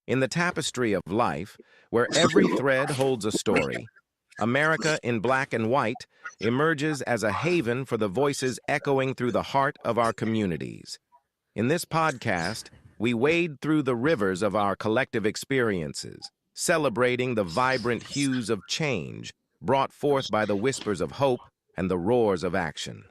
In the tapestry of life, where every thread holds a story, America in Black and White emerges as a haven for the voices echoing through the heart of our communities. In this podcast, we wade through the rivers of our collective experiences, celebrating the vibrant hues of change brought forth by the whispers of hope and the roars of action.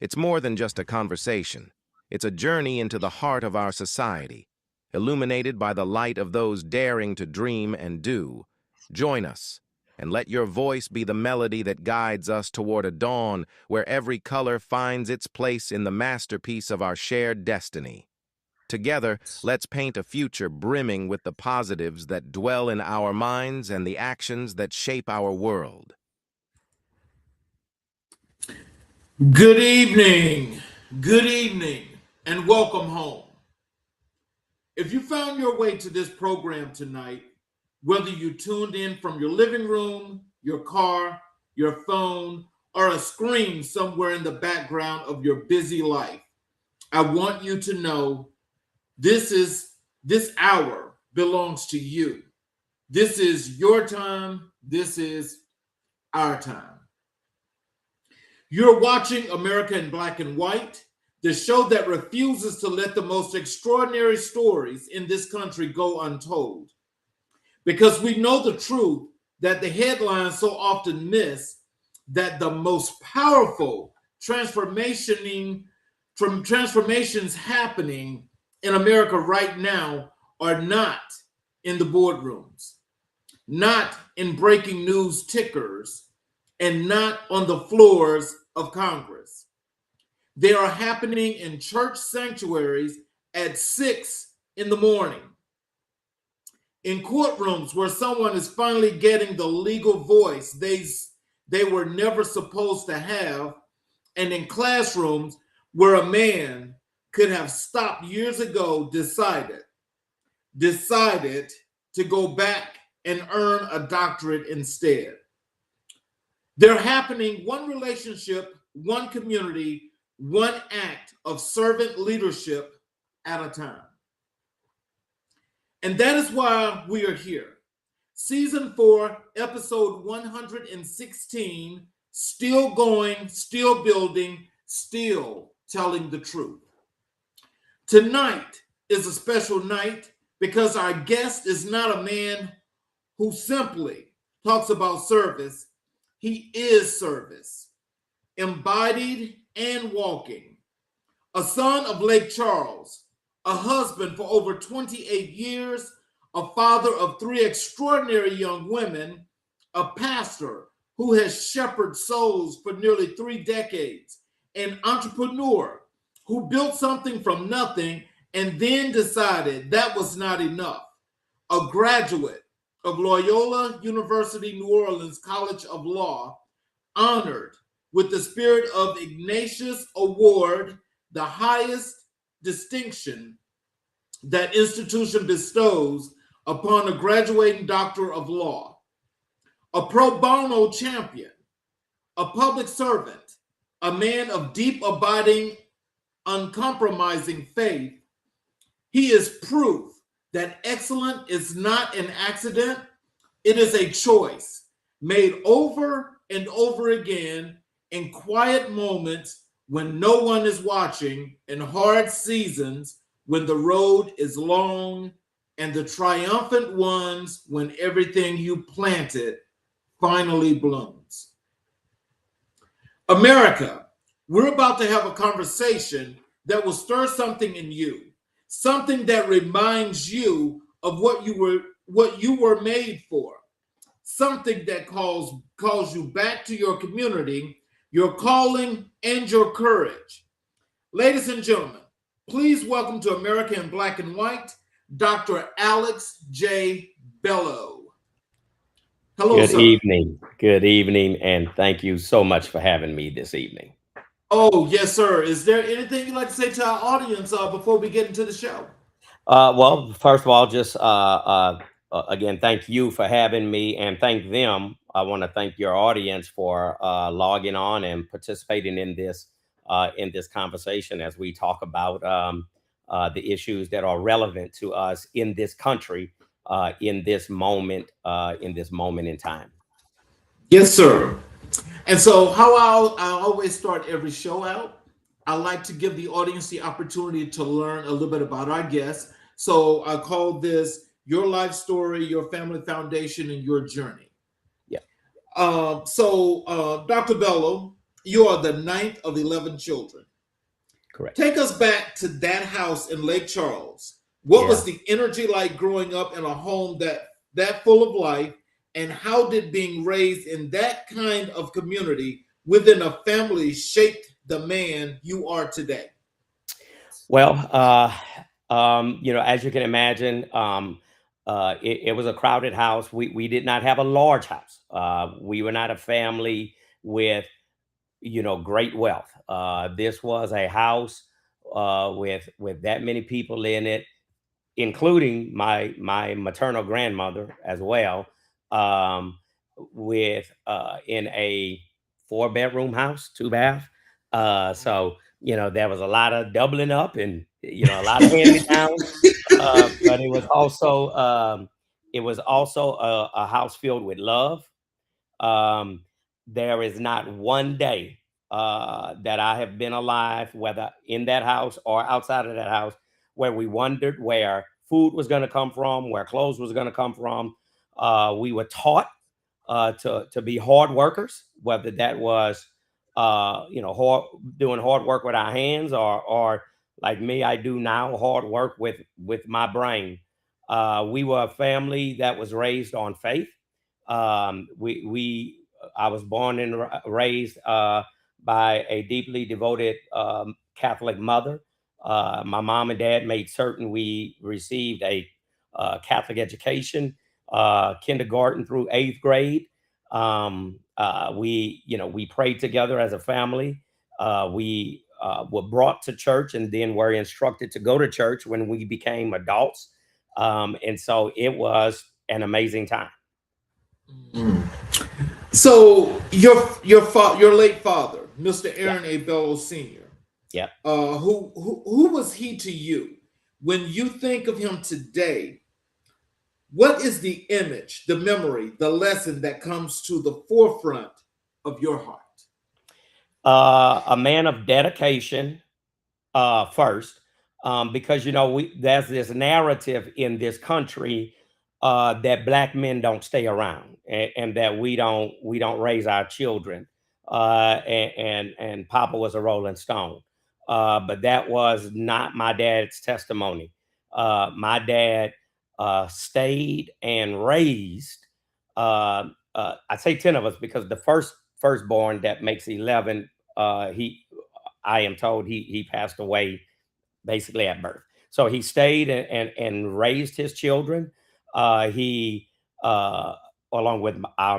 It's more than just a conversation. It's a journey into the heart of our society, illuminated by the light of those daring to dream and do. Join us, and let your voice be the melody that guides us toward a dawn where every color finds its place in the masterpiece of our shared destiny. Together, let's paint a future brimming with the positives that dwell in our minds and the actions that shape our world. Good evening, and welcome home. If you found your way to this program tonight, whether you tuned in from your living room, your car, your phone, or a screen somewhere in the background of your busy life, I want you to know this hour belongs to you. This is your time. This is our time. You're watching America in Black and White, the show that refuses to let the most extraordinary stories in this country go untold. Because we know the truth that the headlines so often miss, that the most powerful transformations happening in America right now are not in the boardrooms, not in breaking news tickers, and not on the floors of Congress. They are happening in church sanctuaries at 6 in the morning, in courtrooms where someone is finally getting the legal voice they were never supposed to have, and in classrooms where a man could have stopped years ago decided to go back and earn a doctorate instead. They're happening one relationship, one community, one act of servant leadership at a time. And that is why we are here. Season 4, episode 116, still going, still building, still telling the truth. Tonight is a special night because our guest is not a man who simply talks about service. He is service, embodied and walking. A son of Lake Charles, a husband for over 28 years, a father of 3 extraordinary young women, a pastor who has shepherded souls for nearly 3 decades, an entrepreneur who built something from nothing and then decided that was not enough, a graduate of Loyola University New Orleans College of Law, honored with the Spirit of Ignatius Award, the highest distinction that institution bestows upon a graduating doctor of law, a pro bono champion, a public servant, a man of deep, abiding, uncompromising faith. He is proof that excellence is not an accident. It is a choice made over and over again in quiet moments when no one is watching, in hard seasons when the road is long, and the triumphant ones when everything you planted finally blooms. America, we're about to have a conversation that will stir something in you. Something that reminds you of what you were made for. Something that calls you back to your community, your calling, and your courage. Ladies and gentlemen, please welcome to America in Black and White, Dr. Alex J. Bellow. Hello, Good sir. Good evening, and thank you so much for having me this evening. Oh, yes, sir. Is there anything you'd like to say to our audience before we get into the show? Well, first of all, just again, thank you for having me, and thank them. I want to thank your audience for logging on and participating in this conversation as we talk about the issues that are relevant to us in this country, in this moment in time. Yes, sir. And so, how I always start every show out, I like to give the audience the opportunity to learn a little bit about our guests. So, I call this Your Life Story, Your Family Foundation, and Your Journey. Yeah. Dr. Bellow, you are the ninth of 11 children. Correct. Take us back to that house in Lake Charles. What was the energy like growing up in a home that full of life? And how did being raised in that kind of community within a family shape the man you are today? Well, as you can imagine, it was a crowded house. We did not have a large house. We were not a family with, great wealth. This was a house with that many people in it, including my maternal grandmother as well, with in a 4-bedroom house, 2 bath. So there was a lot of doubling up and a lot of hand me downs, but it was also a house filled with love. Um, there is not one day that I have been alive, whether in that house or outside of that house, where we wondered where food was going to come from, where clothes was going to come from. We were taught to be hard workers, whether that was doing hard work with our hands, or like me, I do now, hard work with my brain. We were a family that was raised on faith. I was born and raised by a deeply devoted Catholic mother. My mom and dad made certain we received a Catholic education, kindergarten through 8th grade. We prayed together as a family. We were brought to church and then were instructed to go to church when we became adults. And so it was an amazing time. Mm. So your late father, Mr. Aaron A. Bellow Sr. Yeah. Who was he to you? When you think of him today, what is the image, the memory, the lesson that comes to the forefront of your heart? A man of dedication, first, because there's this narrative in this country that Black men don't stay around, and that we don't raise our children, and Papa was a Rolling Stone, but that was not my dad's testimony. My dad stayed and raised. I say 10 of us because the firstborn that makes 11, I am told he passed away basically at birth. So he stayed and raised his children. He along with my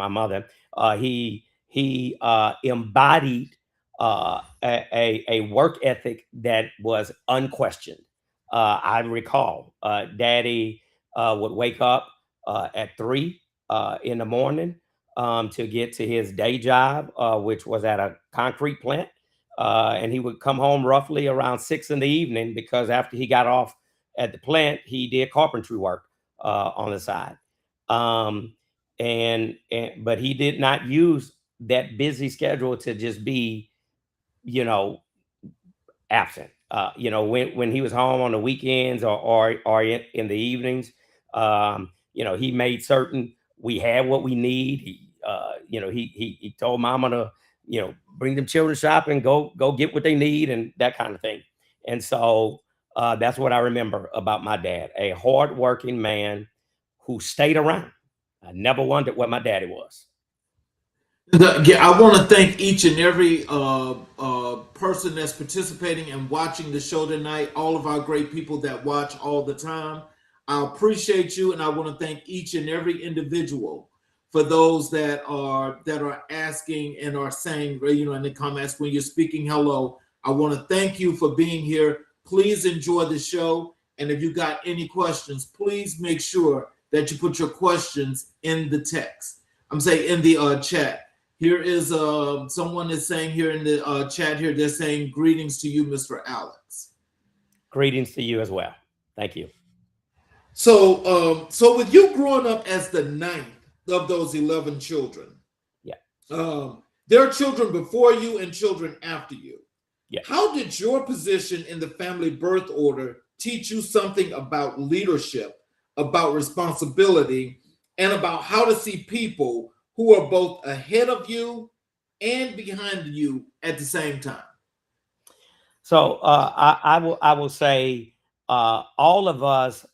mother, he embodied a work ethic that was unquestioned. I recall Daddy would wake up at 3 in the morning to get to his day job, which was at a concrete plant. And he would come home roughly around 6 in the evening, because after he got off at the plant, he did carpentry work on the side. But he did not use that busy schedule to just be, absent. When he was home on the weekends or in the evenings, he made certain we had what we need. He told Mama to, bring them children shopping, go get what they need, and that kind of thing. And so that's what I remember about my dad, a hardworking man who stayed around. I never wondered what my daddy was. I want to thank each and every person that's participating and watching the show tonight, all of our great people that watch all the time. I appreciate you, and I want to thank each and every individual for those that are asking and are saying, in the comments when you're speaking hello. I want to thank you for being here. Please enjoy the show, and if you got any questions, please make sure that you put your questions in the text. I'm saying in the chat. Here is someone is saying here in the chat here, they're saying greetings to you, Mr. Alex. Greetings to you as well. Thank you. So with you growing up as the ninth of those 11 children, Yeah. there are children before you and children after you. Yeah. How did your position in the family birth order teach you something about leadership, about responsibility, and about how to see people who are both ahead of you and behind you at the same time? So I will say all of us,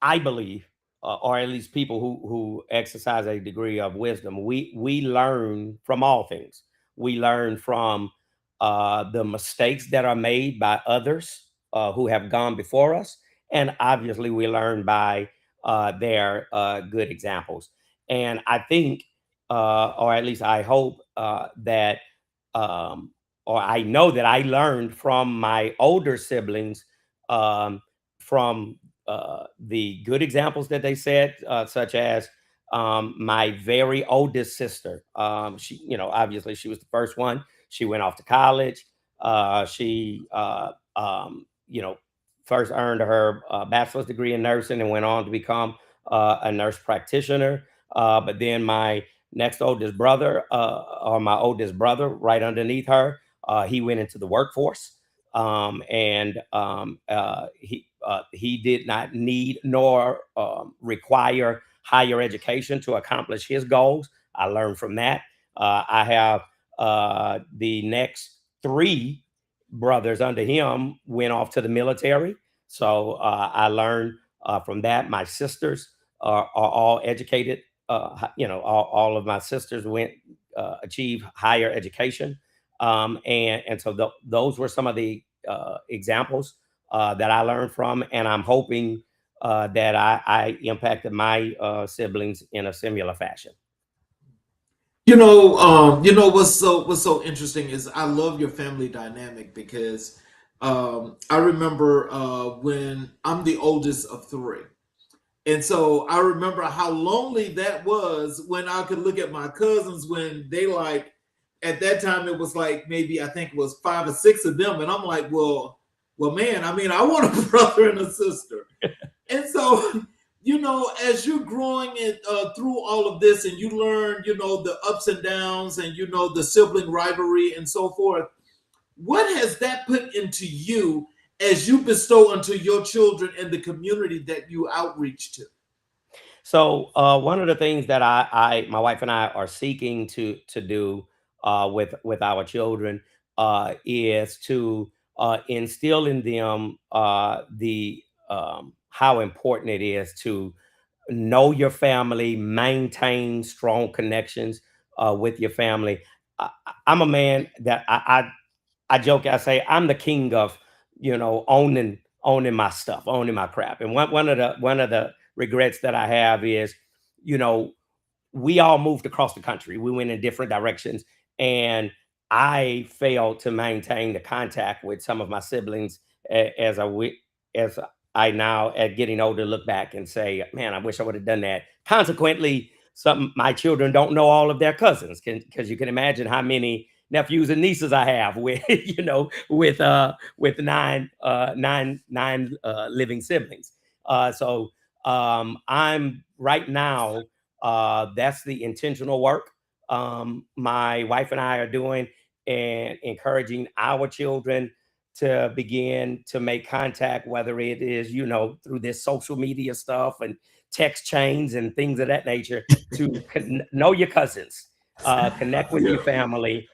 I believe, or at least people who exercise a degree of wisdom, we learn from all things. We learn from the mistakes that are made by others who have gone before us, and obviously we learn by their good examples. And I think, or at least I hope that, um, or I know that I learned from my older siblings, from the good examples that they set, such as my very oldest sister. She, obviously she was the first one. She went off to college. She, first earned her bachelor's degree in nursing and went on to become a nurse practitioner. But then my next oldest brother, or my oldest brother, right underneath her, he went into the workforce. And he did not need nor require higher education to accomplish his goals. I learned from that. I have the next three brothers under him went off to the military, so I learned from that. My sisters are all educated. All of my sisters went achieve higher education. And so those were some of the examples that I learned from, and I'm hoping that I impacted my siblings in a similar fashion. What's so interesting is I love your family dynamic because I remember when I'm the oldest of three. And so I remember how lonely that was when I could look at my cousins when they like at that time it was like maybe I think it was 5 or 6 of them, and I'm like, well, man, I mean, I want a brother and a sister, and so as you're growing it through all of this, and you learn, the ups and downs, and the sibling rivalry and so forth. What has that put into you as you bestow unto your children and the community that you outreach to? So one of the things that my wife and I are seeking to do with our children is to instill in them the how important it is to know your family, maintain strong connections with your family. I'm a man that I joke. I say I'm the king of, owning my stuff, owning my crap. And one of the regrets that I have is, you know, we all moved across the country. We went in different directions, and I failed to maintain the contact with some of my siblings as I now, at getting older, look back and say, man, I wish I would have done that. Consequently, some my children don't know all of their cousins, because you can imagine how many nephews and nieces I have with with nine living siblings. So I'm right now, that's the intentional work my wife and I are doing, and encouraging our children to begin to make contact, whether it is, through this social media stuff and text chains and things of that nature, to know your cousins, connect with your family,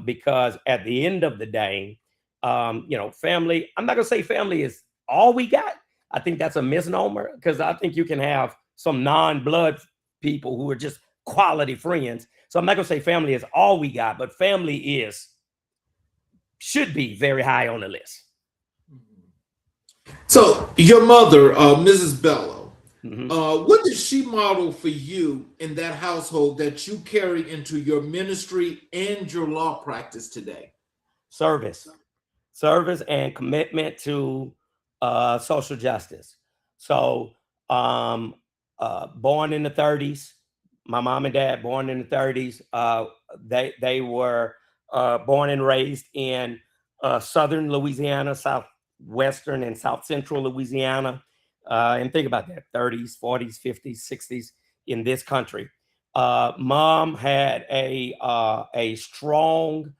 because at the end of the day, family, I'm not going to say family is all we got. I think that's a misnomer, because I think you can have some non-blood people who are just quality friends. So I'm not going to say family is all we got, but family should be very high on the list. So your mother, Mrs. Bellow, Mhm. what did she model for you in that household that you carry into your ministry and your law practice today? Service, and commitment to social justice. So, born in the 30s, my mom and dad born in the 30s. They were born and raised in southern Louisiana, Western and South Central Louisiana. And think about that, 30s, 40s, 50s, 60s in this country. Mom had a strong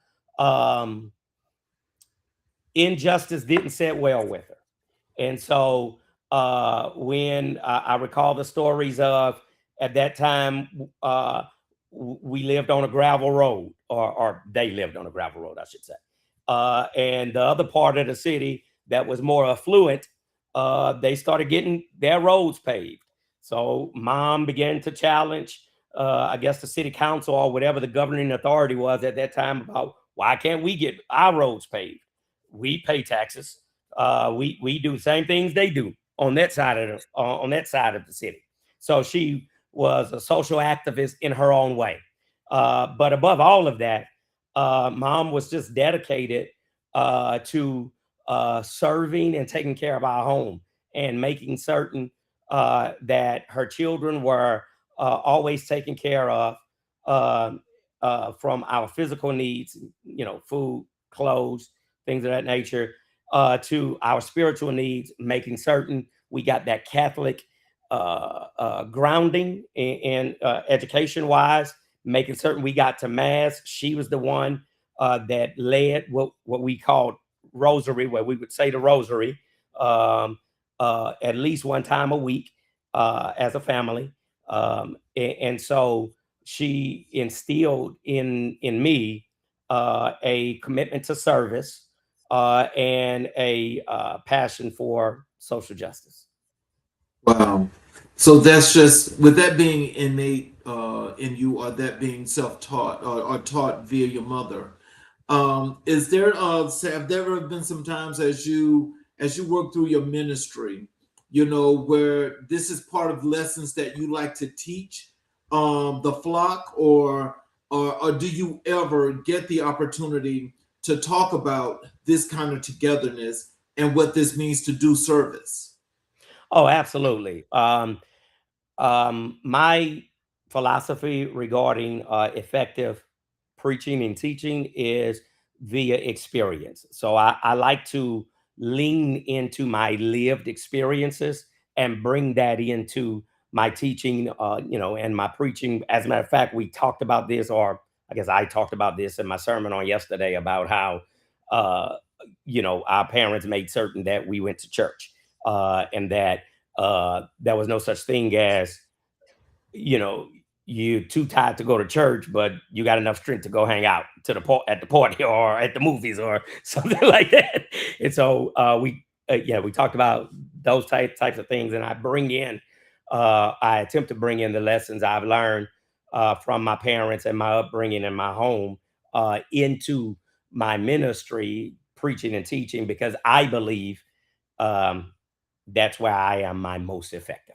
injustice didn't sit well with her. And so when I recall the stories of at that time, we lived on a gravel road, or they lived on a gravel road, I should say. And the other part of the city that was more affluent, they started getting their roads paved. So mom began to challenge, I guess, the city council or whatever the governing authority was at that time about why can't we get our roads paved? We pay taxes. We do the same things they do on that side of the city. So she was a social activist in her own way. But above all of that, mom was just dedicated to serving and taking care of our home and making certain that her children were always taken care of, from our physical needs, food, clothes, things of that nature, to our spiritual needs, making certain we got that Catholic grounding and education wise, making certain we got to mass. She was the one that led what we called rosary, where we would say the rosary at least one time a week as a family. And so she instilled in me a commitment to service and a passion for social justice. Wow. So that's just with that being innate in you, or that being self-taught or taught via your mother. Is there have there ever been some times as you work through your ministry, where this is part of lessons that you like to teach the flock, or do you ever get the opportunity to talk about this kind of togetherness and what this means to do service? Oh, absolutely. My philosophy regarding effective preaching and teaching is via experience. So I like to lean into my lived experiences and bring that into my teaching, and my preaching. As a matter of fact, we talked about this, or I guess I talked about this in my sermon on yesterday about how, uh, our parents made certain that we went to church, and that there was no such thing as, you know, you too tired to go to church, but you got enough strength to go hang out at the party or at the movies or something like that. And so we talked about those types of things, and I attempt to bring in the lessons I've learned from my parents and my upbringing in my home into my ministry, preaching and teaching, because I believe um, that's where I am my most effective.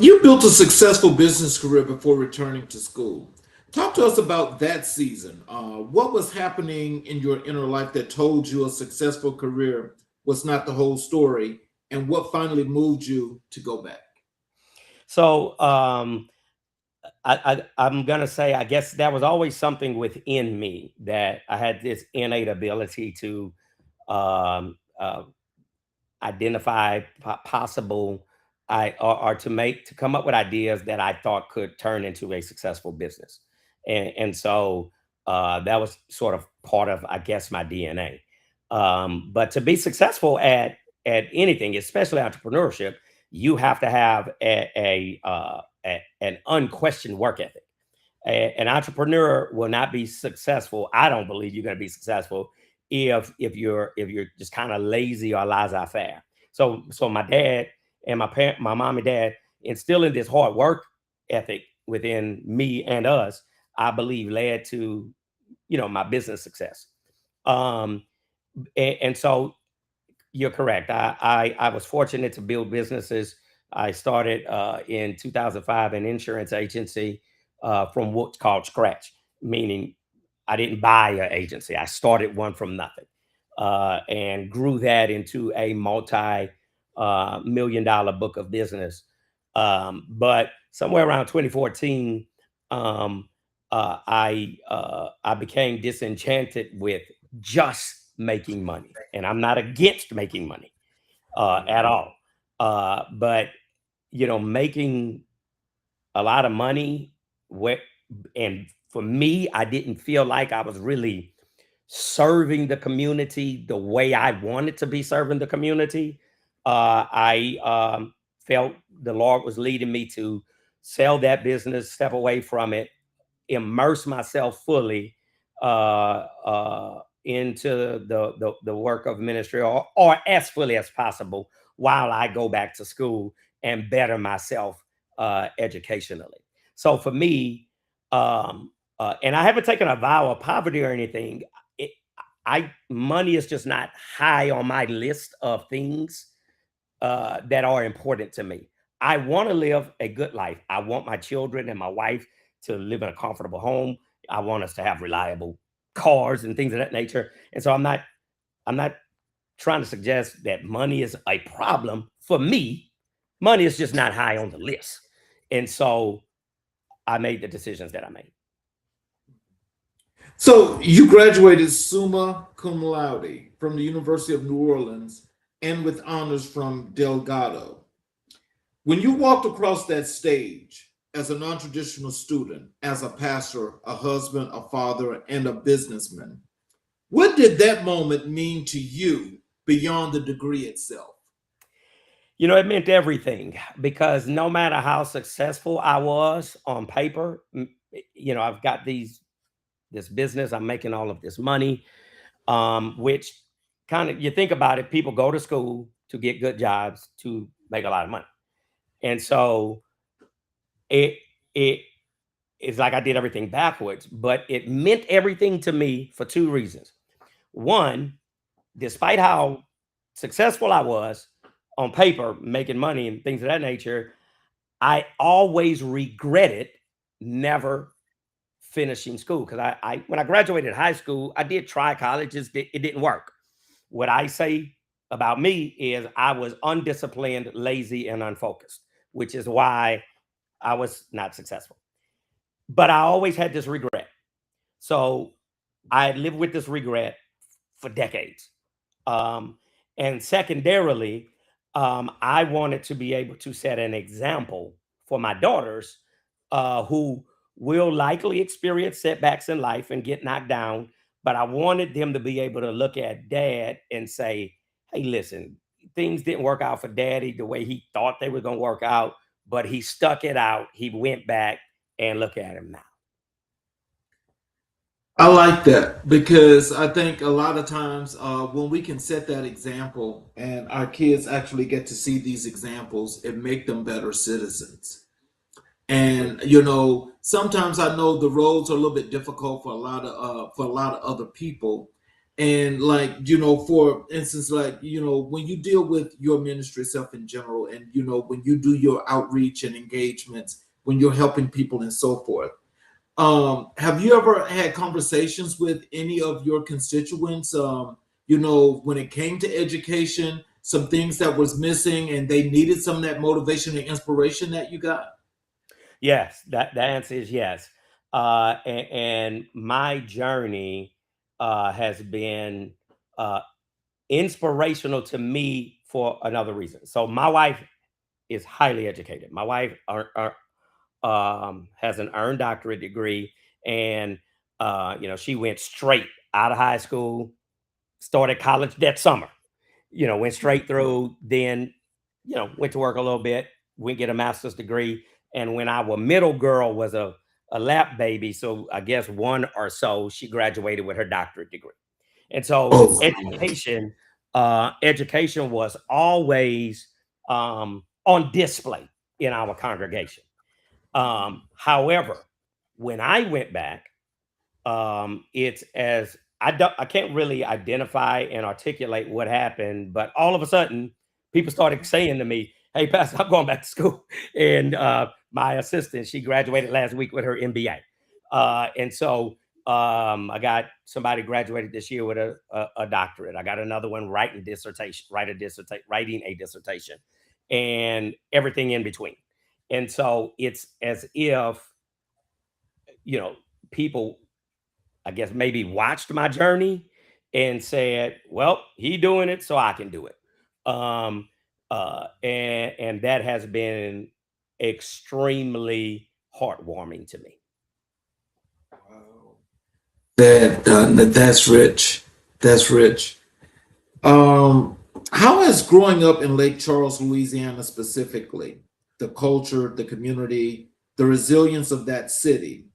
You built a successful business career before returning to school. Talk to us about that season. What was happening in your inner life that told you a successful career was not the whole story, and what finally moved you to go back? So I'm gonna say, I guess there was always something within me that I had this innate ability to um, uh, identify possible or to come up with ideas that I thought could turn into a successful business. And so that was sort of part of, I guess, my DNA. But to be successful at anything, especially entrepreneurship, you have to have an unquestioned work ethic. An entrepreneur will not be successful. I don't believe you're going to be successful if you're just kind of lazy or laissez-faire. So my dad and my mom and dad instilling this hard work ethic within me and us, I believe led to my business success. Um, and so you're correct. I was fortunate to build businesses. I started in 2005 an insurance agency from what's called scratch, meaning I didn't buy an agency. I started one from nothing and grew that into a multi-million-dollar book of business. But somewhere around 2014, I became disenchanted with just making money, and I'm not against making money at all. But making a lot of money, and for me, I didn't feel like I was really serving the community the way I wanted to be serving the community. I felt the Lord was leading me to sell that business, step away from it, immerse myself fully into the work of ministry, or as fully as possible, while I go back to school and better myself educationally. So for me, and I haven't taken a vow of poverty or anything. It, money is just not high on my list of things that are important to me. I want to live a good life. I want my children and my wife to live in a comfortable home. I want us to have reliable cars and things of that nature. And so I'm not trying to suggest that money is a problem for me. Money is just not high on the list. And so I made the decisions that I made. So you graduated summa cum laude from the University of New Orleans and with honors from Delgado. When you walked across that stage as a non-traditional student, as a pastor, a husband, a father, and a businessman, what did that moment mean to you beyond the degree itself? It meant everything, because no matter how successful I was on paper, I've got this business, I'm making all of this money, which kind of, you think about it, people go to school to get good jobs to make a lot of money. And so it it's like I did everything backwards, but it meant everything to me for two reasons. One, despite how successful I was on paper, making money and things of that nature, I always regretted never finishing school, because I when I graduated high school, I did try colleges. It didn't work. What I say about me is I was undisciplined, lazy, and unfocused, which is why I was not successful. But I always had this regret. So I lived with this regret for decades. Um, and secondarily, I wanted to be able to set an example for my daughters, who will likely experience setbacks in life and get knocked down. But I wanted them to be able to look at dad and say, hey, listen, things didn't work out for daddy the way he thought they were going to work out, but he stuck it out. He went back, and look at him now. I like that because I think a lot of times when we can set that example and our kids actually get to see these examples, it make them better citizens. And sometimes I know the roads are a little bit difficult for a lot of other people. And like for instance, like when you deal with your ministry itself in general, and when you do your outreach and engagements, when you're helping people and so forth. Have you ever had conversations with any of your constituents? When it came to education, some things that was missing, and they needed some of that motivation and inspiration that you got. Yes, that the answer is yes. And my journey has been uh, inspirational to me for another reason. So my wife is highly educated. My wife has an earned doctorate degree, and she went straight out of high school, started college that summer. Went straight through, then went to work a little bit, went get a master's degree. And when our middle girl was a lap baby, so I guess one or so, she graduated with her doctorate degree. And so Oh, education was always on display in our congregation. However, when I went back, it's as I can't really identify and articulate what happened, but all of a sudden, people started saying to me, "Hey, Pastor, I'm going back to school." And my assistant, she graduated last week with her MBA, and so I got somebody graduated this year with a doctorate. I got another one writing a dissertation, and everything in between. And so it's as if people, I guess, maybe watched my journey and said, well, he doing it, so I can do it. And that has been extremely heartwarming to me. Wow. That's rich. That's rich. How has growing up in Lake Charles, Louisiana, specifically, the culture, the community, the resilience of that city,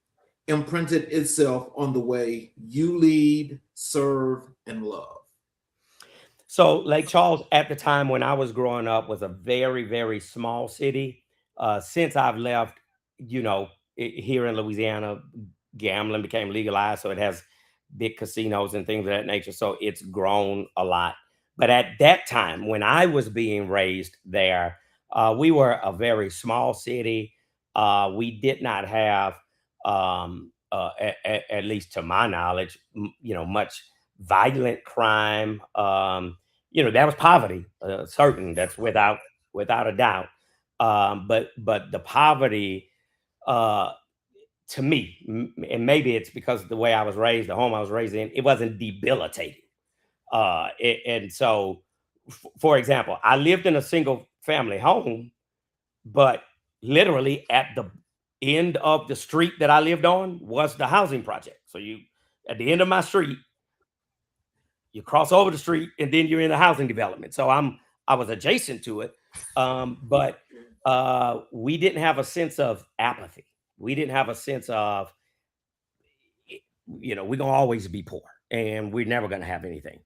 imprinted itself on the way you lead, serve, and love? So Lake Charles at the time when I was growing up was a very, very small city. Since I've left, you know, here in Louisiana, gambling became legalized, so it has big casinos and things of that nature. So it's grown a lot. But at that time, when I was being raised there, we were a very small city. We did not have, at least to my knowledge, you know, much violent crime. You know, that was poverty, certain. That's without a doubt. But the poverty, uh, to me, and maybe it's because of the way I was raised, the home I was raised in, it wasn't debilitating. And so, for example, I lived in a single family home, but literally at the end of the street that I lived on was the housing project. So you, at the end of my street, you cross over the street and then you're in the housing development. So I was adjacent to it. But we didn't have a sense of apathy. We didn't have a sense of, you know, we're gonna always be poor and we're never gonna have anything.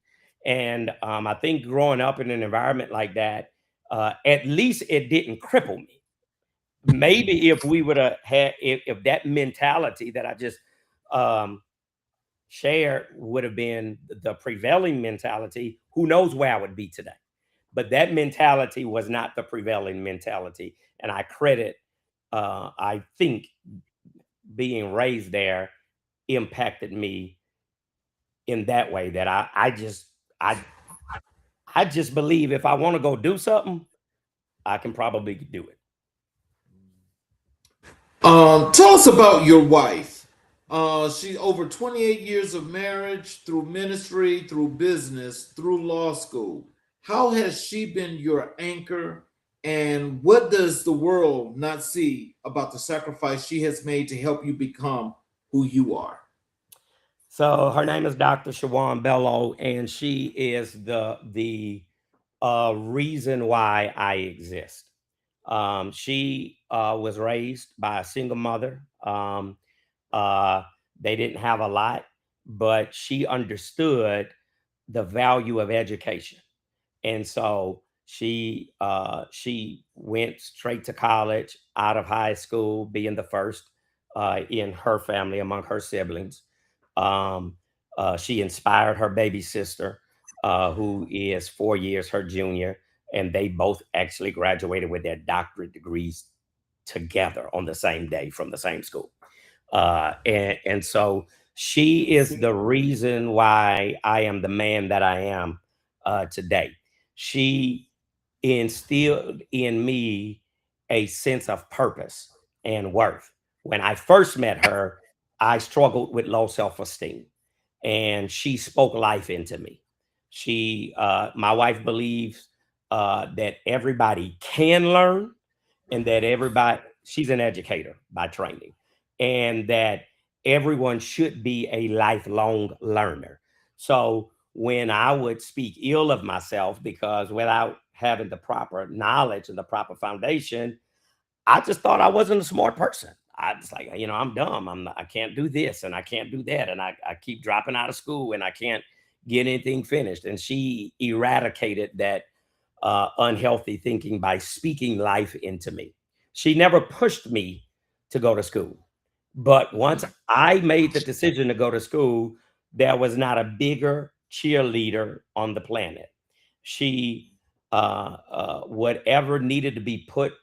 And I think growing up in an environment like that, at least it didn't cripple me. Maybe if we would have had, if that mentality that I just um, shared would have been the prevailing mentality, who knows where I would be today. But that mentality was not the prevailing mentality. And I credit, I think being raised there impacted me in that way that I, I just believe if I want to go do something, I can probably do it. Tell us about your wife. She over 28 years of marriage, through ministry, through business, through law school. How has she been your anchor? And what does the world not see about the sacrifice she has made to help you become who you are? So her name is Dr. Shawan Bellow, and she is the reason why I exist. She was raised by a single mother. Uh, they didn't have a lot, but she understood the value of education, and so she went straight to college out of high school, being the first in her family among her siblings. Um, she inspired her baby sister, who is 4 years her junior, and they both actually graduated with their doctorate degrees together on the same day from the same school. And so she is the reason why I am the man that I am today. She instilled in me a sense of purpose and worth. When I first met her, I struggled with low self-esteem, and she spoke life into me. My wife believes that everybody can learn, and that everybody, she's an educator by training, and that everyone should be a lifelong learner. So when I would speak ill of myself because without having the proper knowledge and the proper foundation, I just thought I wasn't a smart person. I was like, you know, I'm dumb. I can't do this and I can't do that. And I keep dropping out of school and I can't get anything finished. And she eradicated that unhealthy thinking by speaking life into me. She never pushed me to go to school. But once I made the decision to go to school, there was not a bigger cheerleader on the planet. She, whatever needed to be put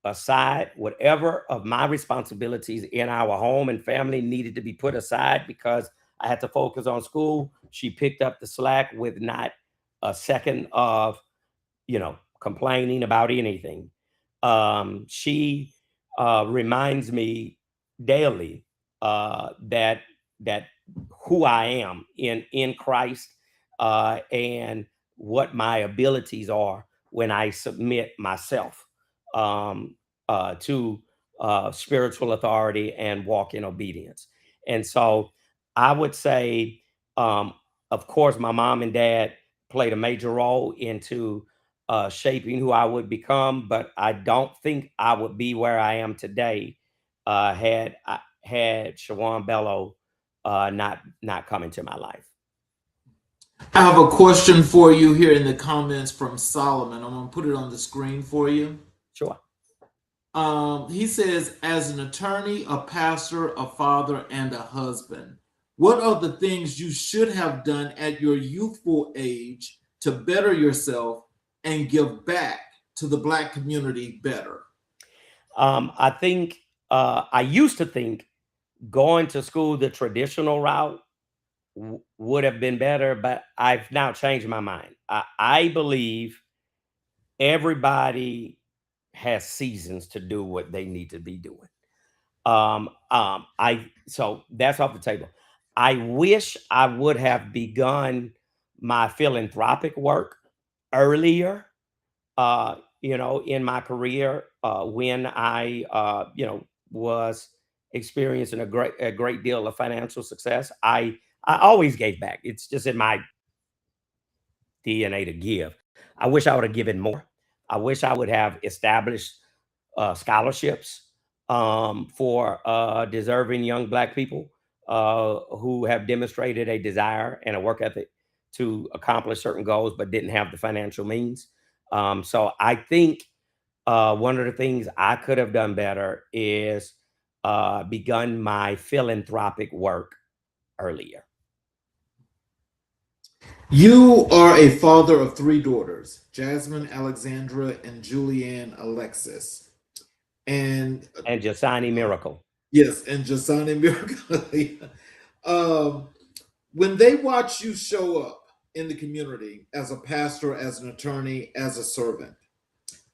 aside, whatever of my responsibilities in our home and family needed to be put aside because I had to focus on school, she picked up the slack with not a second of, you know, complaining about anything. She reminds me daily that who I am in Christ, and what my abilities are when I submit myself um, to spiritual authority and walk in obedience. And so I would say, um, of course, my mom and dad played a major role into shaping who I would become, but I don't think I would be where I am today had Shawan Bellow not come into my life. I have a question for you here in the comments from Solomon. I'm going to put it on the screen for you. Sure. He says, as an attorney, a pastor, a father, and a husband, what are the things you should have done at your youthful age to better yourself and give back to the Black community better? I think I used to think going to school the traditional route would have been better, but I've now changed my mind. I believe everybody has seasons to do what they need to be doing. So that's off the table. I wish I would have begun my philanthropic work earlier, in my career, when I, was experiencing a great deal of financial success. I always gave back. It's just in my DNA to give. I wish I would have given more. I wish I would have established scholarships for deserving young Black people who have demonstrated a desire and a work ethic to accomplish certain goals, but didn't have the financial means. So I think one of the things I could have done better is begun my philanthropic work earlier. You are a father of 3 daughters, Jasmine, Alexandra, and Julianne Alexis. And Jasani Miracle. yes, and Jasani Miracle. When they watch you show up in the community as a pastor, as an attorney, as a servant,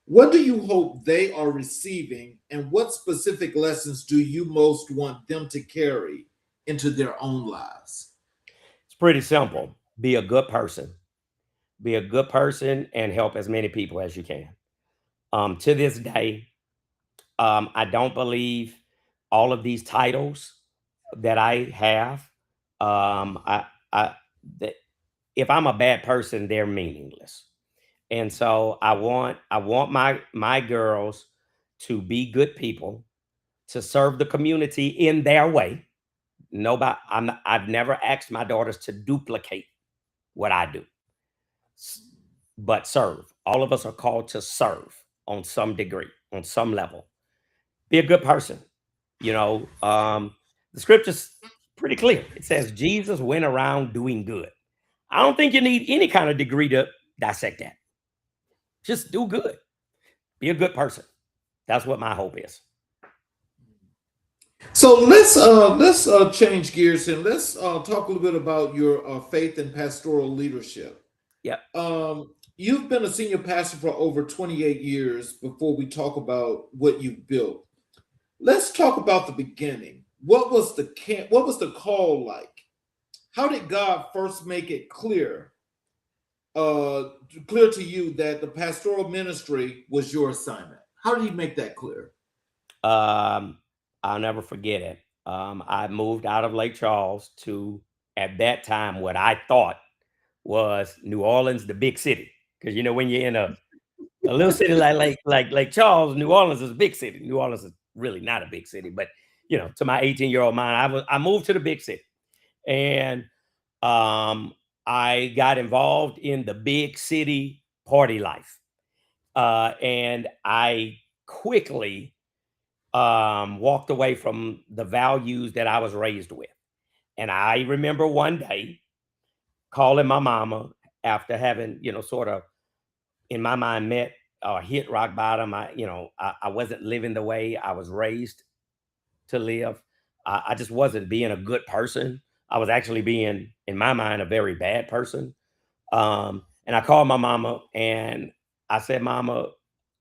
what do you hope they are receiving, and what specific lessons do you most want them to carry into their own lives? It's pretty simple. Be a good person. Be a good person and help as many people as you can. To this day, I don't believe all of these titles that I have. I that if I'm a bad person, they're meaningless. And so I want my girls to be good people, to serve the community in their way. Nobody, I've never asked my daughters to duplicate what I do, but serve. All of us are called to serve on some degree, on some level. Be a good person. The scripture's pretty clear. It says Jesus went around doing good. I don't think you need any kind of degree to dissect that. Just do good. Be a good person. That's what my hope is. So let's change gears and let's talk a little bit about your faith and pastoral leadership. Yeah. You've been a senior pastor for over 28 years. Before we talk about what you've built, let's talk about the beginning. What was the call like? How did God first make it clear to you that the pastoral ministry was your assignment? How did he make that clear? I'll never forget it. I moved out of Lake Charles to, at that time, what I thought was New Orleans, the big city. Because when you're in a little city like Lake Charles, New Orleans is a big city. New Orleans is really not a big city, but to my 18-year-old mind, I moved to the big city, and I got involved in the big city party life, and I quickly walked away from the values that I was raised with. And I remember one day calling my mama after having, sort of in my mind met or hit rock bottom. I wasn't living the way I was raised to live. I just wasn't being a good person. I was actually being, in my mind, a very bad person. And I called my mama and I said, Mama,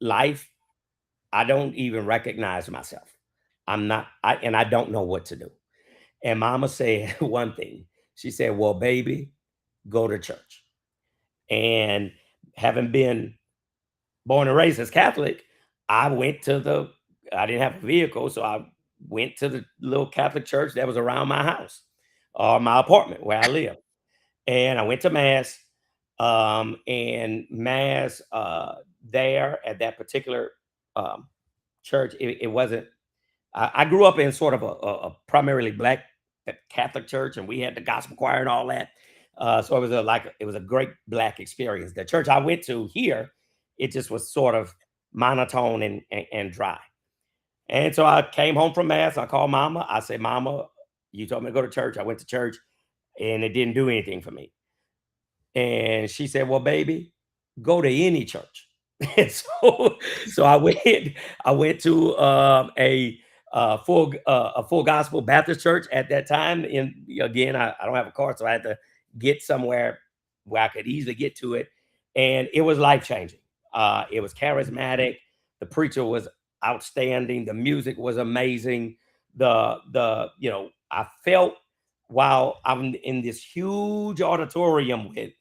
life, I don't even recognize myself. And I don't know what to do. And mama said one thing. She said, well, baby, go to church. And having been born and raised as Catholic, I didn't have a vehicle, so I went to the little Catholic church that was around my house or my apartment where I live. And I went to mass, and mass there at that particular um, church. It wasn't. I grew up in sort of a primarily black Catholic church, and we had the gospel choir and all that. So it was a great black experience. The church I went to here, it just was sort of monotone and dry. And so I came home from mass. I called Mama. I said, "Mama, you told me to go to church." I went to church, and it didn't do anything for me. And she said, "Well, baby, go to any church." And so I went to a full gospel Baptist church at that time. And again, I don't have a car, so I had to get somewhere where I could easily get to it. And it was life changing. It was charismatic. The preacher was outstanding. The music was amazing. I felt while I'm in this huge auditorium with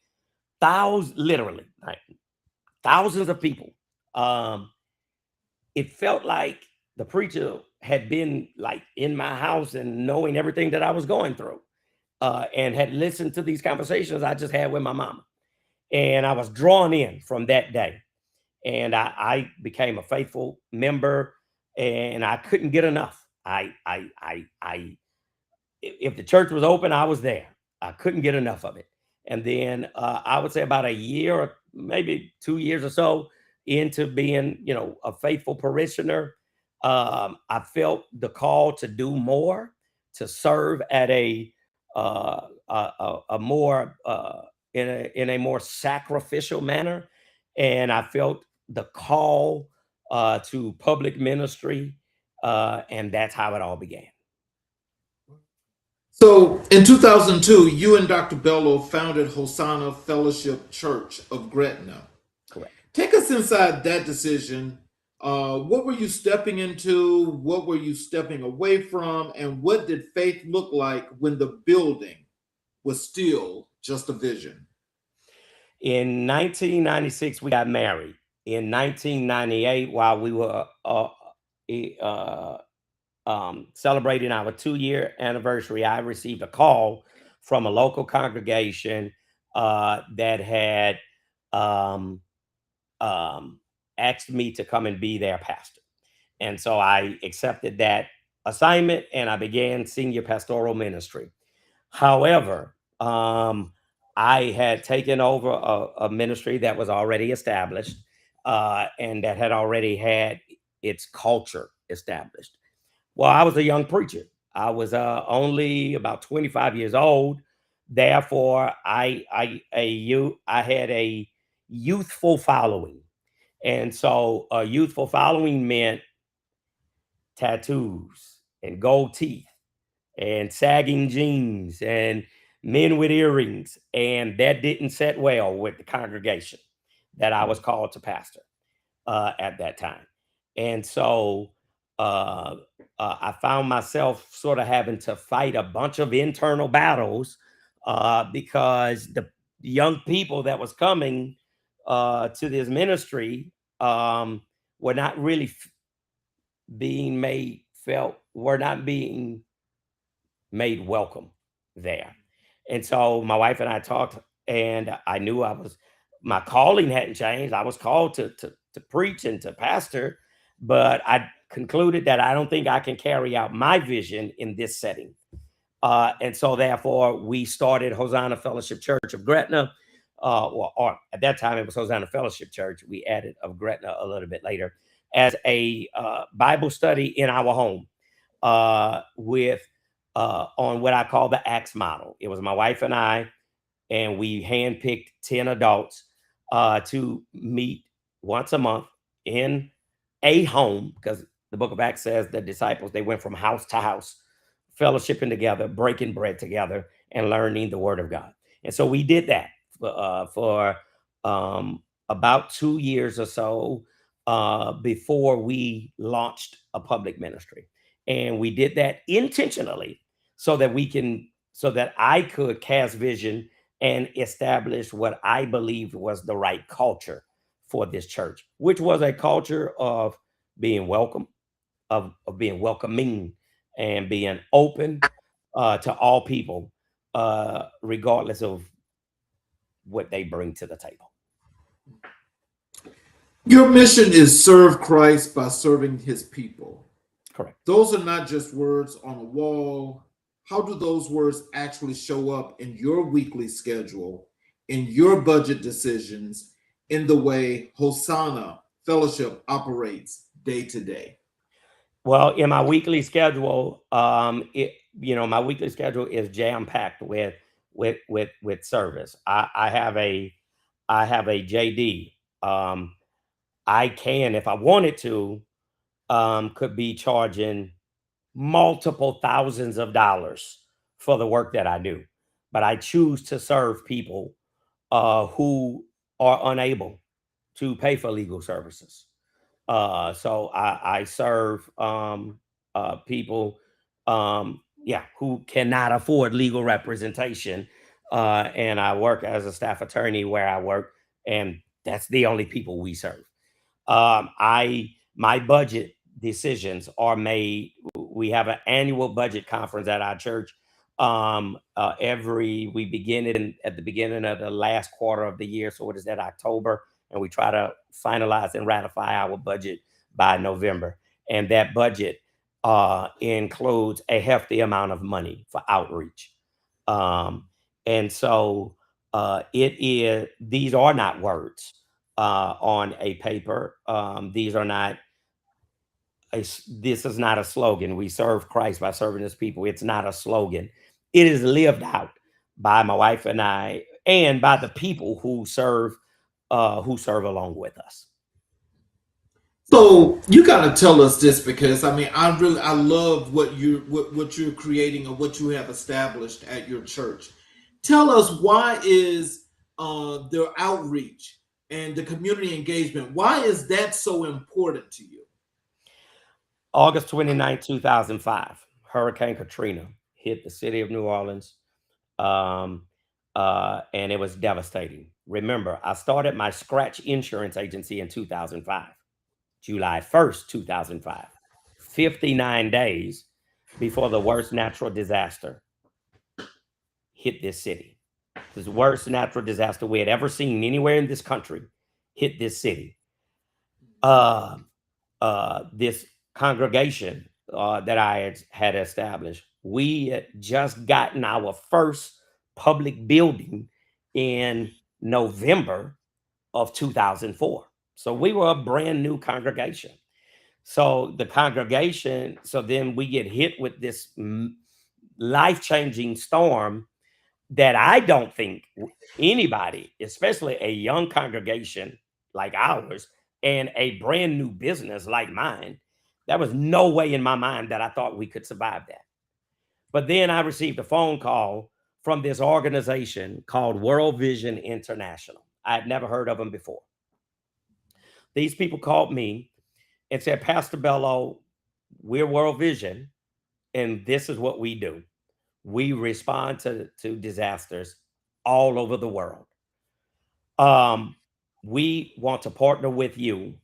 literally like thousands of people. It felt like the preacher had been like in my house and knowing everything that I was going through, and had listened to these conversations I just had with my mama. And I was drawn in from that day. And I became a faithful member, and I couldn't get enough. If the church was open, I was there. I couldn't get enough of it. And then I would say about a year or maybe 2 years or so into being, a faithful parishioner, I felt the call to do more, to serve at a more in a more sacrificial manner, and I felt the call to public ministry, and that's how it all began. So in 2002, you and Dr. Bellow founded Hosanna Fellowship Church of Gretna. Correct. Take us inside that decision. What were you stepping into? What were you stepping away from? And what did faith look like when the building was still just a vision? In 1996, we got married. In 1998, while we were celebrating our 2-year anniversary, I received a call from a local congregation that had asked me to come and be their pastor. And so I accepted that assignment, and I began senior pastoral ministry. However, I had taken over a ministry that was already established, and that had already had its culture established. Well, I was a young preacher. I was only about 25 years old. Therefore, I had a youthful following. And so a youthful following meant tattoos and gold teeth and sagging jeans and men with earrings. And that didn't set well with the congregation that I was called to pastor at that time. And so I found myself sort of having to fight a bunch of internal battles because the young people that was coming to this ministry were not really were not being made welcome there. And so my wife and I talked, and I knew my calling hadn't changed. I was called to preach and to pastor, but I concluded that I don't think I can carry out my vision in this setting. And so therefore we started Hosanna Fellowship Church of Gretna. Or at that time it was Hosanna Fellowship Church. We added of Gretna a little bit later as a Bible study in our home with on what I call the Acts model. It was my wife and I, and we handpicked 10 adults to meet once a month in a home, because the book of Acts says the disciples, they went from house to house, fellowshipping together, breaking bread together, and learning the word of God. And so we did that for about 2 years or so before we launched a public ministry. And we did that intentionally so that I could cast vision and established what I believed was the right culture for this church, which was a culture of being welcome, of being welcoming, and being open to all people, regardless of what they bring to the table. Your mission is serve Christ by serving his people. Correct. Those are not just words on a wall. How do those words actually show up in your weekly schedule, in your budget decisions, in the way Hosanna Fellowship operates day to day? Well, in my weekly schedule, my weekly schedule is jam packed with service. I have a JD. I can, if I wanted to, could be charging multiple thousands of dollars for the work that I do, but I choose to serve people who are unable to pay for legal services. So I serve people, who cannot afford legal representation, and I work as a staff attorney where I work, and that's the only people we serve. My budget decisions are made. We have an annual budget conference at our church. We begin it at the beginning of the last quarter of the year. So what is that, October? And we try to finalize and ratify our budget by November. And that budget includes a hefty amount of money for outreach. And so these are not words on a paper. This is not a slogan. We serve Christ by serving his people. It's not a slogan. It is lived out by my wife and I, and by the people who serve along with us. So you gotta tell us this, because I love what you're creating and what you have established at your church. Tell us, why is their outreach and the community engagement, why is that so important to you? August 29, 2005, Hurricane Katrina hit the city of New Orleans, and it was devastating. Remember, I started my scratch insurance agency in 2005, July 1st, 2005, 59 days before the worst natural disaster hit this city. The worst natural disaster we had ever seen anywhere in this country hit this city. This congregation that I had established, we had just gotten our first public building in November of 2004. So we were a brand new congregation. So then we get hit with this life-changing storm that I don't think anybody, especially a young congregation like ours and a brand new business like mine, there was no way in my mind that I thought we could survive that. But then I received a phone call from this organization called World Vision International. I had never heard of them before. These people called me and said, Pastor Bellow, we're World Vision, and this is what we do. We respond to disasters all over the world. We want to partner with you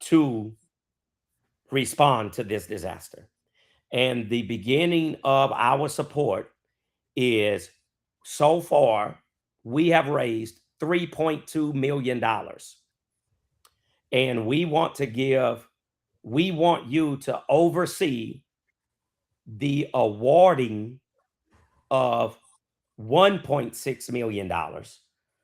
to respond to this disaster. And the beginning of our support is, so far, we have raised $3.2 million. And we want you to oversee the awarding of $1.6 million,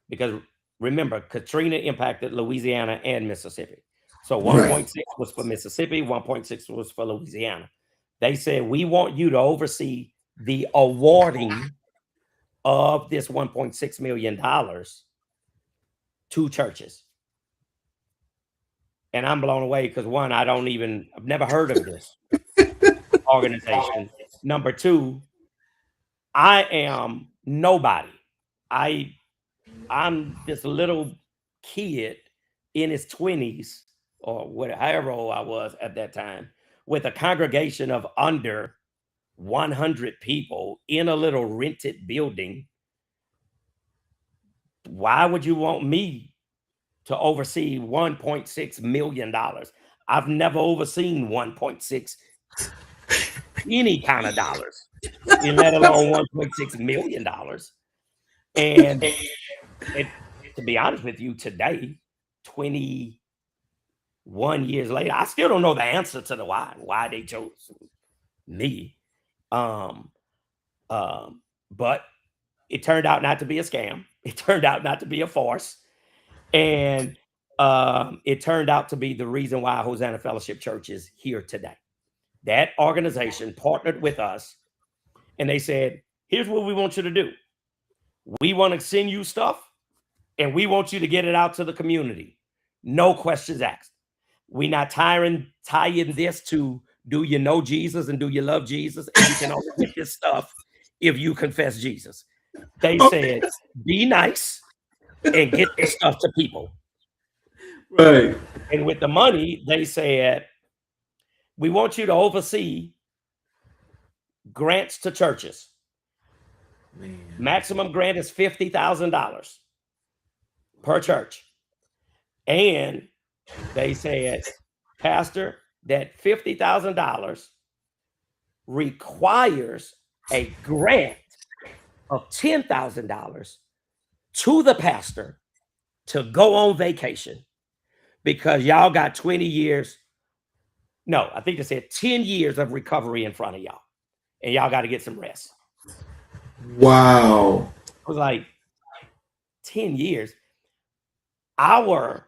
because remember, Katrina impacted Louisiana and Mississippi. So 1.6 was for Mississippi, 1.6 was for Louisiana. They said, we want you to oversee the awarding of this $1.6 million to churches. And I'm blown away because, one, I've never heard of this organization. Number two, I am nobody. I'm this little kid in his 20s, or however old I was at that time, with a congregation of under 100 people in a little rented building, Why would you want me to oversee $1.6 million? I've never overseen 1.6 any kind of dollars, let alone $1.6 million. And to be honest with you, today, 21 years later, I still don't know the answer to the why they chose me. But it turned out not to be a scam. It turned out not to be a farce. And it turned out to be the reason why Hosanna Fellowship Church is here today. That organization partnered with us, and they said, here's what we want you to do. We want to send you stuff, and we want you to get it out to the community. No questions asked. We're not tying this to, do you know Jesus and do you love Jesus? And you can only get this stuff if you confess Jesus. They said, be nice and get this stuff to people. Right. And with the money, they said, we want you to oversee grants to churches. Man. Maximum grant is $50,000 per church. And they said, Pastor, that $50,000 requires a grant of $10,000 to the pastor to go on vacation, because y'all got 20 years. No, I think they said 10 years of recovery in front of y'all, and y'all got to get some rest. Wow. It was like 10 years. Our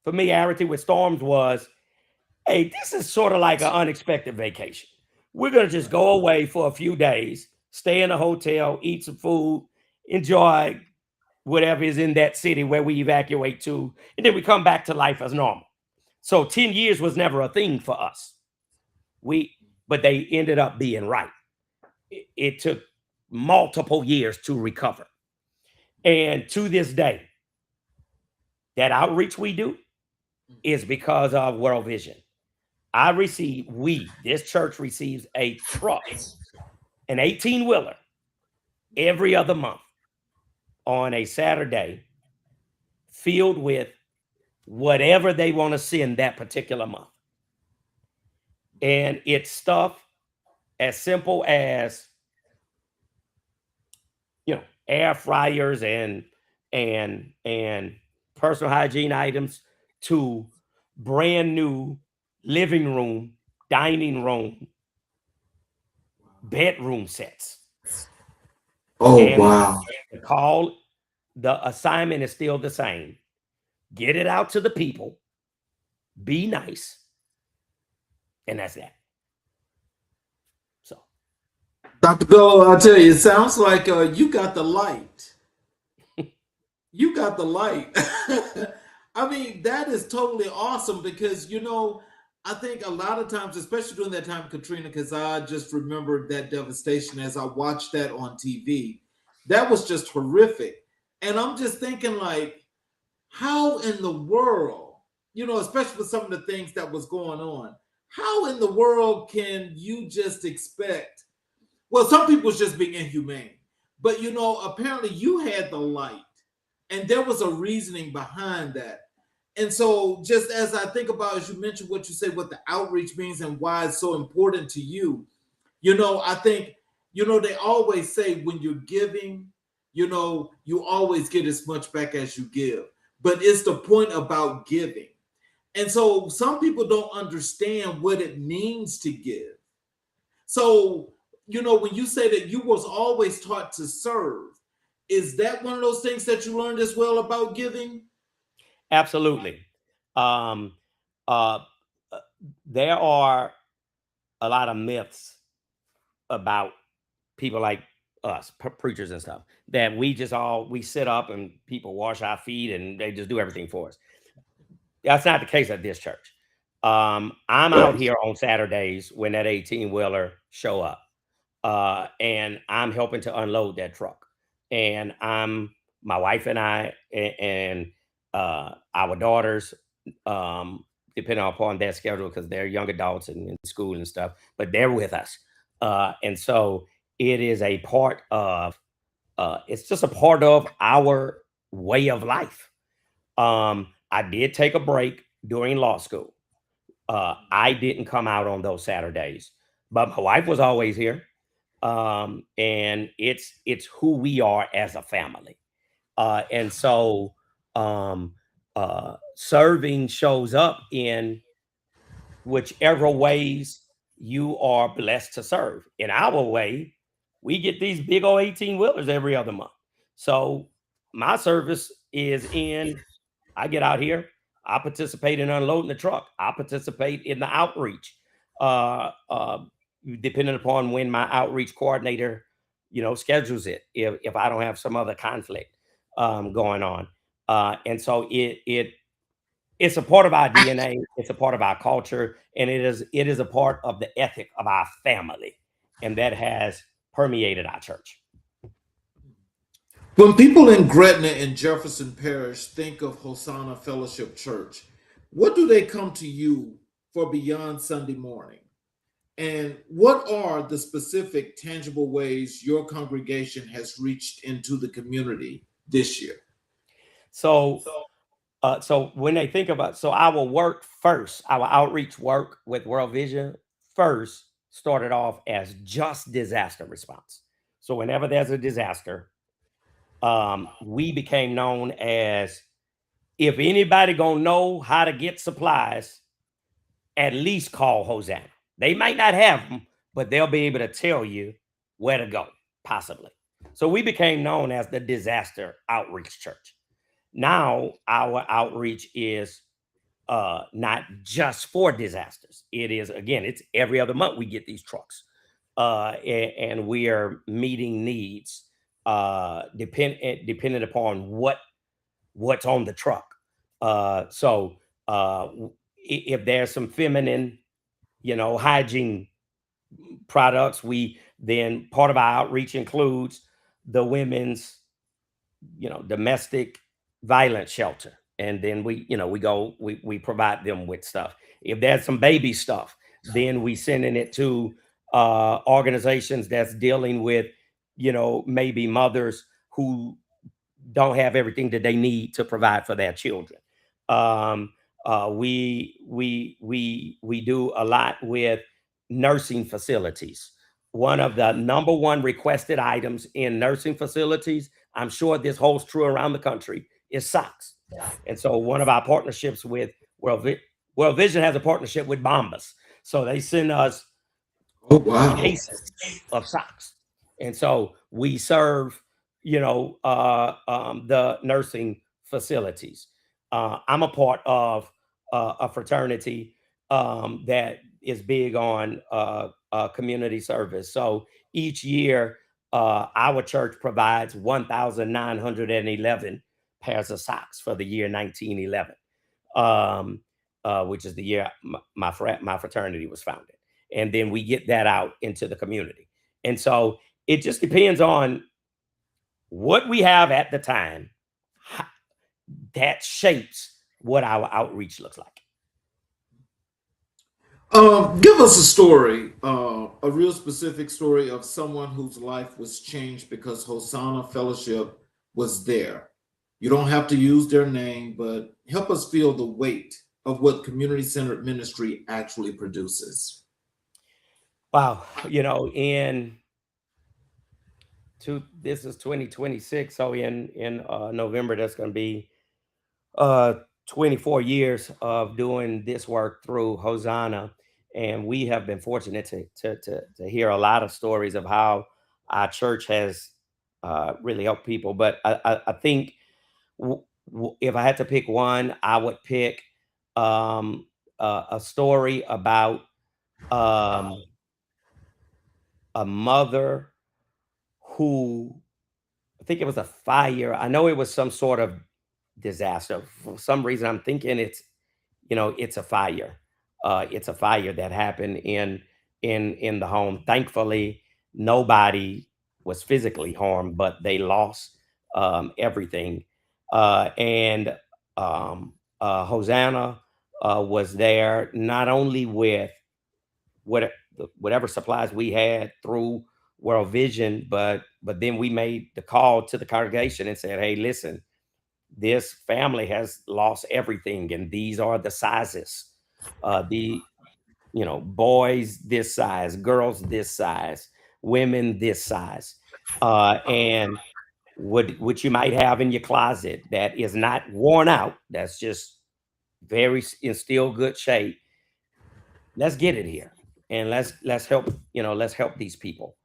familiarity with storms was, hey, this is sort of like an unexpected vacation. We're going to just go away for a few days, stay in a hotel, eat some food, enjoy whatever is in that city where we evacuate to, and then we come back to life as normal. So 10 years was never a thing for us. But they ended up being right. It took multiple years to recover. And to this day, that outreach we do is because of World Vision. This church receives a truck, an 18-wheeler, every other month on a Saturday, filled with whatever they want to send that particular month. And it's stuff as simple as, air fryers and personal hygiene items, to brand new living room, dining room, bedroom sets. Oh, and wow. The assignment is still the same. Get it out to the people. Be nice. And that's that. So, Dr. Bellow, I'll tell you, it sounds like you got the light. You got the light. I mean, that is totally awesome, because, I think a lot of times, especially during that time, Katrina, because I just remembered that devastation as I watched that on TV. That was just horrific. And I'm just thinking, like, how in the world, especially with some of the things that was going on, how in the world can you just expect, well, some people was just being inhumane, but, apparently you had the light, and there was a reasoning behind that. And so just as I think about, as you mentioned what you say, what the outreach means and why it's so important to you, I think, they always say when you're giving, you always get as much back as you give. But it's the point about giving. And so some people don't understand what it means to give. So, when you say that you was always taught to serve, is that one of those things that you learned as well about giving? Absolutely. There are a lot of myths about people like us, preachers and stuff, that we sit up and people wash our feet and they just do everything for us. That's not the case at this church. I'm out here on Saturdays when that 18-wheeler show up, and I'm helping to unload that truck. And my wife and I and our daughters, depending upon their schedule, because they're young adults and in school and stuff, but they're with us. And so It is a part of, it's just a part of our way of life. I did take a break during law school. I didn't come out on those Saturdays, but my wife was always here. And it's who we are as a family. And so serving shows up in whichever ways you are blessed to serve. In our way, we get these big old 18 wheelers every other month. So my service is in, I get out here, I participate in unloading the truck, I participate in the outreach, uh, uh, depending upon when my outreach coordinator, schedules it, if I don't have some other conflict going on. And so it's a part of our DNA. It's a part of our culture, and it is a part of the ethic of our family, and that has permeated our church. When people in Gretna and Jefferson Parish think of Hosanna Fellowship Church, what do they come to you for beyond Sunday morning? And what are the specific, tangible ways your congregation has reached into the community this year? So, so when they think about, so our work first, our outreach work with World Vision first started off as just disaster response. So whenever there's a disaster, we became known as, if anybody gonna know how to get supplies, at least call Hosanna. They might not have them, but they'll be able to tell you where to go, possibly. So we became known as the disaster outreach church. Now our outreach is not just for disasters. It is, again, it's every other month we get these trucks, and we are meeting needs, dependent upon what's on the truck. So if there's some feminine, hygiene products, we then, part of our outreach includes the women's, domestic violence shelter. And then we provide them with stuff. If there's some baby stuff, then we sending it to organizations that's dealing with, maybe mothers who don't have everything that they need to provide for their children. We do a lot with nursing facilities. One of the number one requested items in nursing facilities, I'm sure this holds true around the country, is socks. And so one of our partnerships with World Vision has a partnership with Bombas. So they send us Oh, wow. cases of socks. And so we serve, the nursing facilities. I'm a part of a fraternity that is big on community service. So each year, our church provides 1,911 pairs of socks for the year 1911, which is the year my fraternity was founded. And then we get that out into the community. And so it just depends on what we have at the time. That shapes what our outreach looks like. Give us a story, a real specific story of someone whose life was changed because Hosanna Fellowship was there. You don't have to use their name, but help us feel the weight of what community-centered ministry actually produces. Wow. This is 2026. So in November, that's going to be 24 years of doing this work through Hosanna. And we have been fortunate to hear a lot of stories of how our church has really helped people. But I think if I had to pick one, I would pick a story about a mother who, I think it was a fire. I know it was some sort of disaster. For some reason, I'm thinking it's a fire. It's a fire that happened in the home. Thankfully, nobody was physically harmed, but they lost everything. And Hosanna was there not only with whatever supplies we had through World Vision, but then we made the call to the congregation and said, hey, listen, this family has lost everything, and these are the sizes. The boys this size, girls this size, women this size, and what you might have in your closet that is not worn out, that's just very in still good shape. Let's get it here, and let's help let's help these people.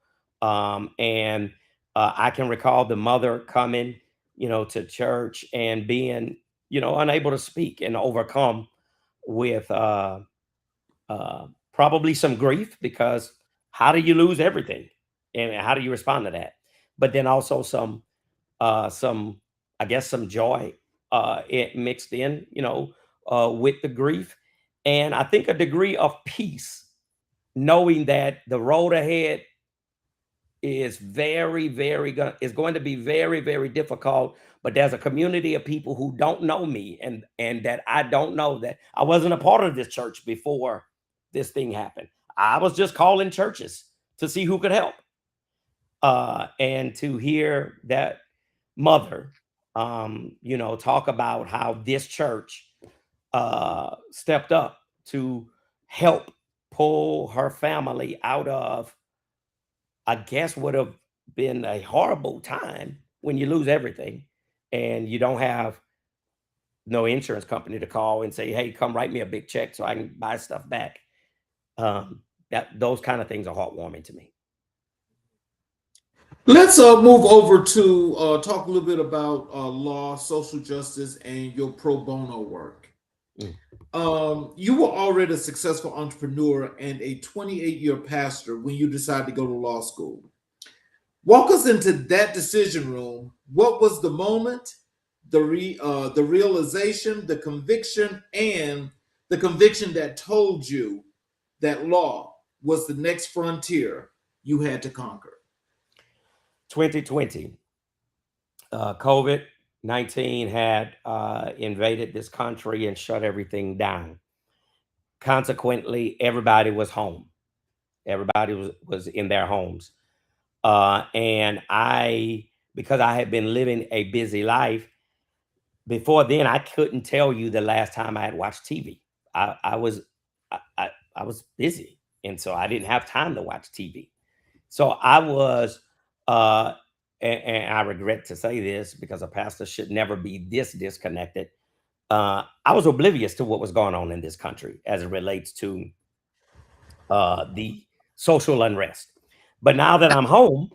And I can recall the mother coming to church and being unable to speak and overcome with probably some grief, because how do you lose everything and how do you respond to that? But then also some I guess some joy it mixed in with the grief, and I think a degree of peace, knowing that the road ahead is is going to be very, very difficult. But there's a community of people who don't know me, and that I don't know, that I wasn't a part of this church before this thing happened. I was just calling churches to see who could help. And to hear that mother talk about how this church stepped up to help pull her family out of, I guess, would have been a horrible time when you lose everything and you don't have no insurance company to call and say, hey, come write me a big check so I can buy stuff back. Those kind of things are heartwarming to me. Let's move over to talk a little bit about law, social justice, and your pro bono work. You were already a successful entrepreneur and a 28-year pastor when you decided to go to law school. Walk us into that decision room. What was the moment, the realization, the conviction, and the conviction that told you that law was the next frontier you had to conquer? 2020, COVID-19 had invaded this country and shut everything down. Consequently, everybody was home. Everybody was in their homes. And because I had been living a busy life, before then, I couldn't tell you the last time I had watched TV. I was busy, and so I didn't have time to watch TV. So I was, and I regret to say this because a pastor should never be this disconnected. I was oblivious to what was going on in this country as it relates to the social unrest. But now that I'm home,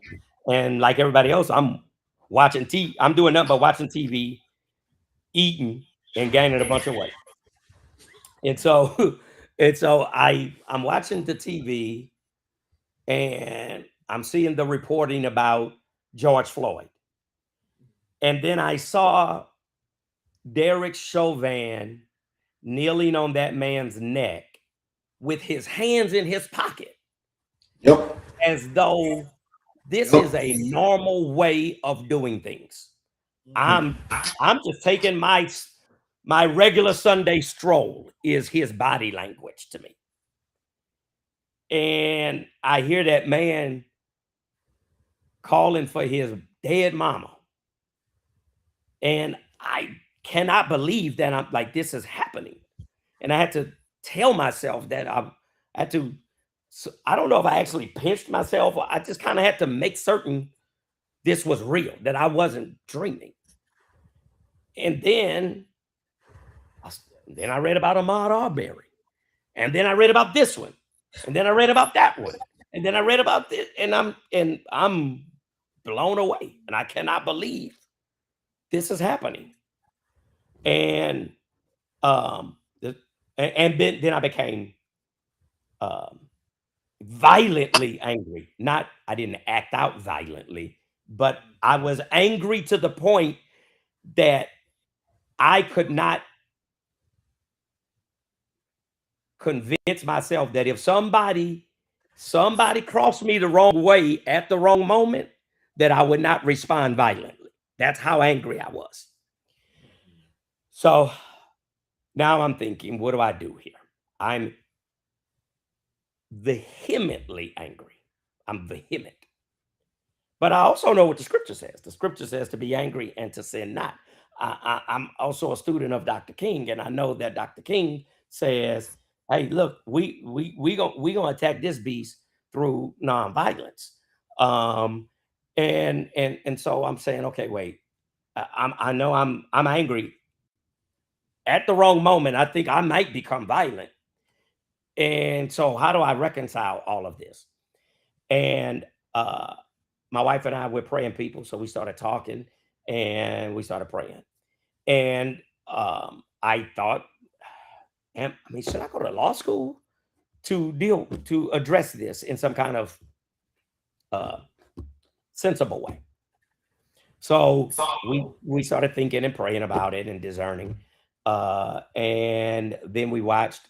and like everybody else, I'm watching TV. I'm doing nothing but watching TV, eating, and gaining a bunch of weight. And so, I'm watching the TV, and I'm seeing the reporting about George Floyd. And then I saw Derek Chauvin kneeling on that man's neck with his hands in his pocket. Yep. As though this is a normal way of doing things. I'm just taking my regular Sunday stroll is his body language to me. And I hear that man calling for his dead mama. And I cannot believe that I'm like, this is happening. And I had to tell myself that I had to, I don't know if I actually pinched myself, or I just kind of had to make certain this was real, that I wasn't dreaming. And then I read about Ahmaud Arbery. And then I read about this one. And then I read about that one. And then I read about this. And I'm blown away. And I cannot believe this is happening. And then I became violently angry. I didn't act out violently, but I was angry to the point that I could not convince myself that if somebody crossed me the wrong way at the wrong moment, that I would not respond violently. That's how angry I was. So now I'm thinking, what do I do here? I'm vehemently angry. I'm vehement. But I also know what the scripture says. The scripture says to be angry and to sin not. I'm also a student of Dr. King, and I know that Dr. King says, "Hey, look, we gonna attack this beast through nonviolence." And so I'm saying, okay, wait, I know I'm angry at the wrong moment. I think I might become violent, and so how do I reconcile all of this? And my wife and I were praying people, so we started talking and we started praying. And I thought, I mean, should I go to law school to address this in some kind of sensible way? So we started thinking and praying about it and discerning. And then we watched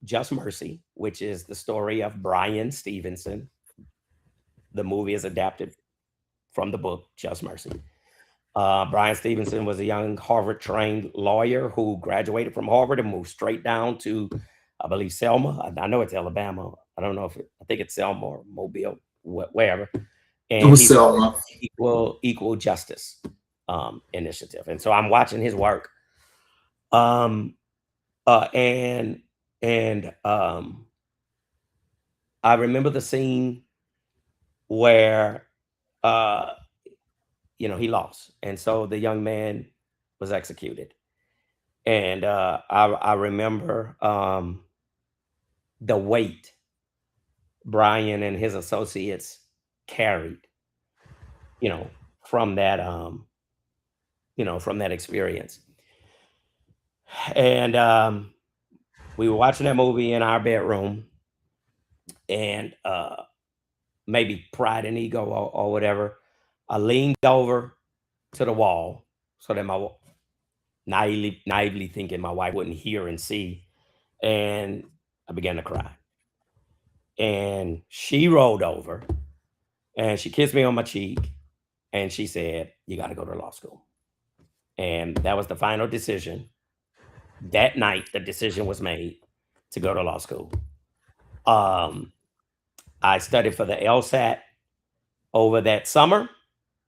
Just Mercy, which is the story of Brian Stevenson. The movie is adapted from the book Just Mercy. Brian Stevenson was a young Harvard-trained lawyer who graduated from Harvard and moved straight down to, I believe, Selma. I know it's Alabama. I don't know I think it's Selma or Mobile, wherever. And he's Selma. Equal Justice Initiative. And so I'm watching his work. And I remember the scene where he lost, and so the young man was executed. And I remember the weight Brian and his associates carried, from that experience. And we were watching that movie in our bedroom, and maybe pride and ego or whatever, I leaned over to the wall so that my naively thinking my wife wouldn't hear and see, and I began to cry. And she rolled over and she kissed me on my cheek and she said, "You got to go to law school." And that was the final decision. That night, the decision was made to go to law school. I studied for the LSAT over that summer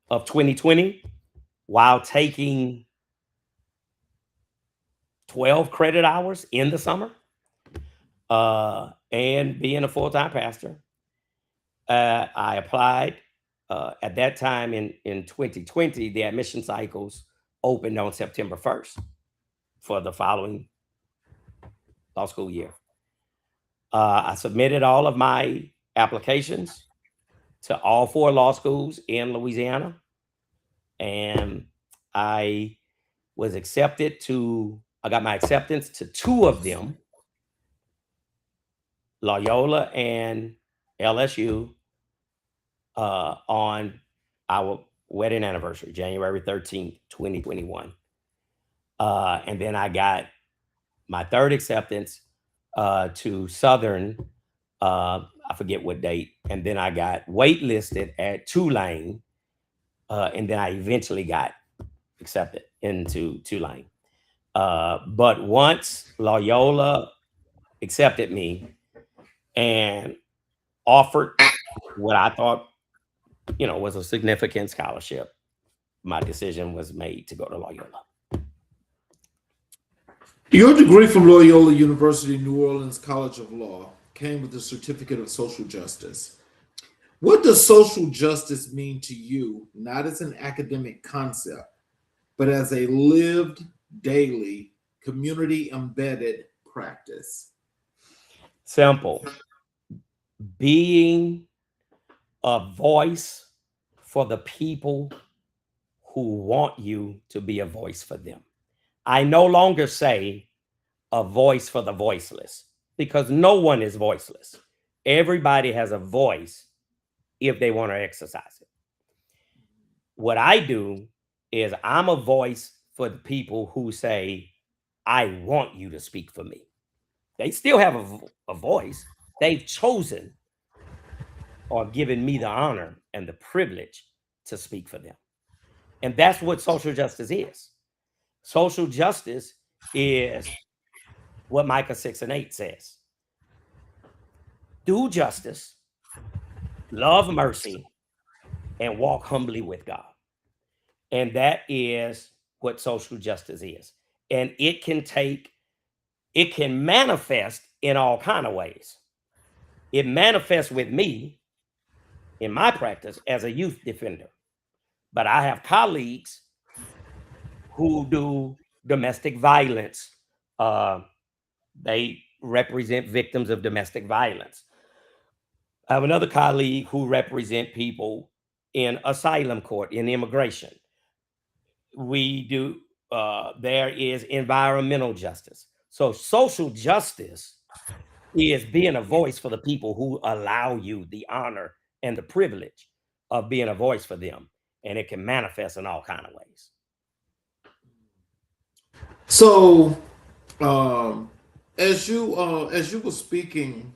of 2020 while taking 12 credit hours in the summer and being a full-time pastor. I applied at that time in 2020. The admission cycles opened on September 1st for the following law school year. I submitted all of my applications to all 4 law schools in Louisiana, and I was accepted I got my acceptance to 2 of them, Loyola and LSU, on our wedding anniversary, January 13th, 2021. And then I got my 3rd acceptance to Southern, I forget what date. And then I got waitlisted at Tulane. And then I eventually got accepted into Tulane. But once Loyola accepted me and offered what I thought, was a significant scholarship, my decision was made to go to Loyola. Your degree from Loyola University New Orleans College of Law came with a certificate of social justice. What does social justice mean to you, not as an academic concept, but as a lived, daily, community-embedded practice? Simple. Being a voice for the people who want you to be a voice for them. I no longer say a voice for the voiceless, because no one is voiceless. Everybody has a voice if they want to exercise it. What I do is I'm a voice for the people who say, "I want you to speak for me." They still have a voice. They've chosen or given me the honor and the privilege to speak for them. And that's what social justice is. Social justice is what Micah 6:8 says. Do justice, love mercy, and walk humbly with God. And that is what social justice is. And it can manifest in all kind of ways. It manifests with me in my practice as a youth defender. But I have colleagues who do domestic violence. Uh, they represent victims of domestic violence. I have another colleague who represent people in asylum court, in immigration. We do, there is environmental justice. So social justice is being a voice for the people who allow you the honor and the privilege of being a voice for them. And it can manifest in all kind of ways. So, as you were speaking,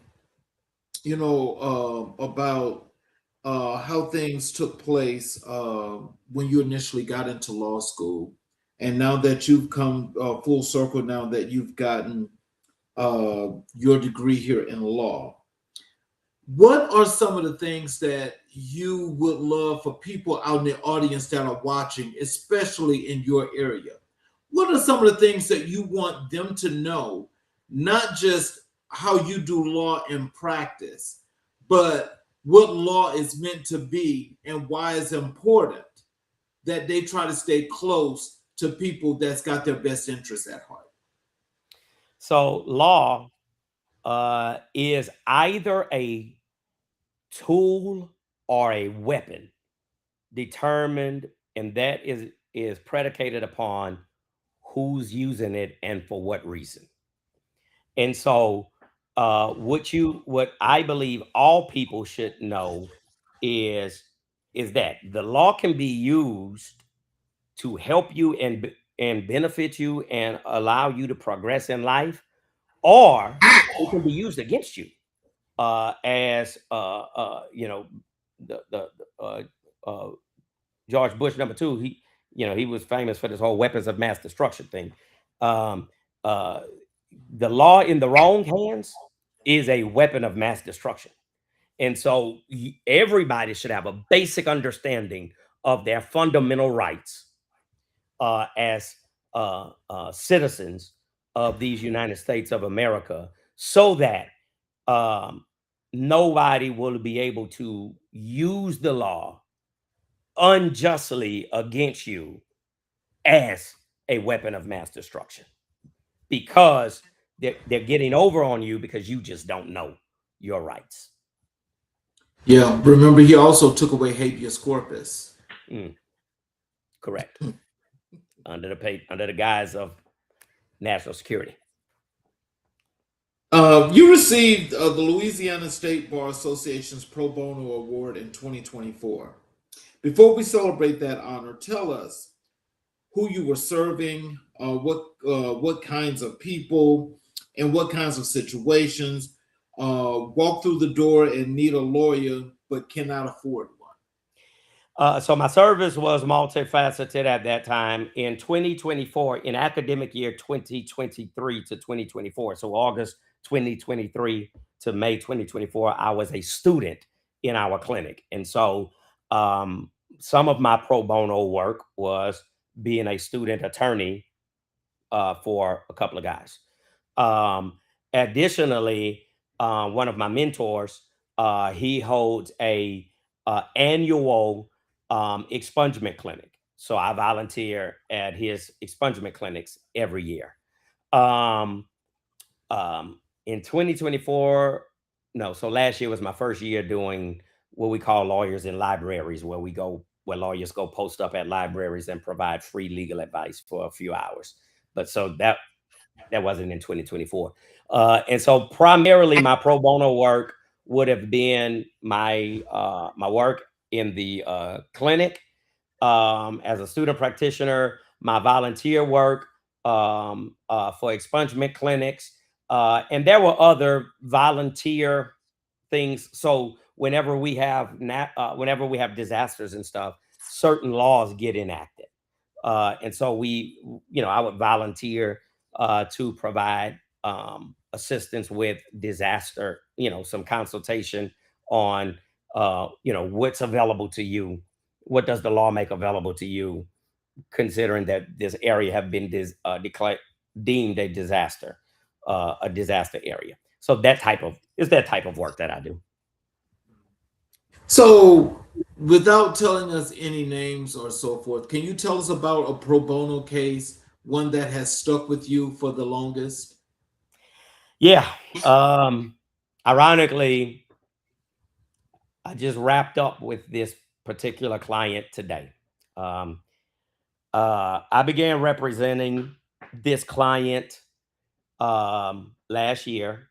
about how things took place when you initially got into law school, and now that you've come full circle, now that you've gotten your degree here in law, what are some of the things that you would love for people out in the audience that are watching, especially in your area? What are some of the things that you want them to know, not just how you do law in practice, but what law is meant to be and why it's important that they try to stay close to people that's got their best interests at heart? So law is either a tool or a weapon determined, and that is predicated upon who's using it and for what reason. And so what I believe all people should know is that the law can be used to help you and benefit you and allow you to progress in life, or it can be used against you. As the uh, George Bush number 2, he was famous for this whole weapons of mass destruction thing. Um, uh, the law in the wrong hands is a weapon of mass destruction. And so everybody should have a basic understanding of their fundamental rights as citizens of these United States of America, so that um, nobody will be able to use the law unjustly against you as a weapon of mass destruction, because they're getting over on you because you just don't know your rights. Yeah, remember he also took away habeas corpus. Mm, correct. Under the guise of national security. You received the Louisiana State Bar Association's Pro Bono Award in 2024. Before we celebrate that honor, tell us who you were serving, what kinds of people, and what kinds of situations walk through the door and need a lawyer but cannot afford one. So my service was multifaceted at that time. In 2024, in academic year 2023 to 2024, so August 2023 to May 2024, I was a student in our clinic. And so some of my pro bono work was being a student attorney for a couple of guys. Additionally, one of my mentors, he holds a annual expungement clinic. So I volunteer at his expungement clinics every year. In 2024, no, so last year was my first year doing what we call lawyers in libraries, where lawyers go post up at libraries and provide free legal advice for a few hours. But so that wasn't in 2024. And so primarily my pro bono work would have been my work in the clinic as a student practitioner, my volunteer work for expungement clinics, and there were other volunteer things. So whenever we have disasters and stuff, certain laws get enacted, and so I would volunteer to provide assistance with disaster, some consultation on you know, what's available to you. What does the law make available to you, considering that this area have been declared deemed a disaster area. So that type of work that I do. So, without telling us any names or so forth, can you tell us about a pro bono case, one that has stuck with you for the longest? Yeah. Ironically, I just wrapped up with this particular client today. Um, I began representing this client last year.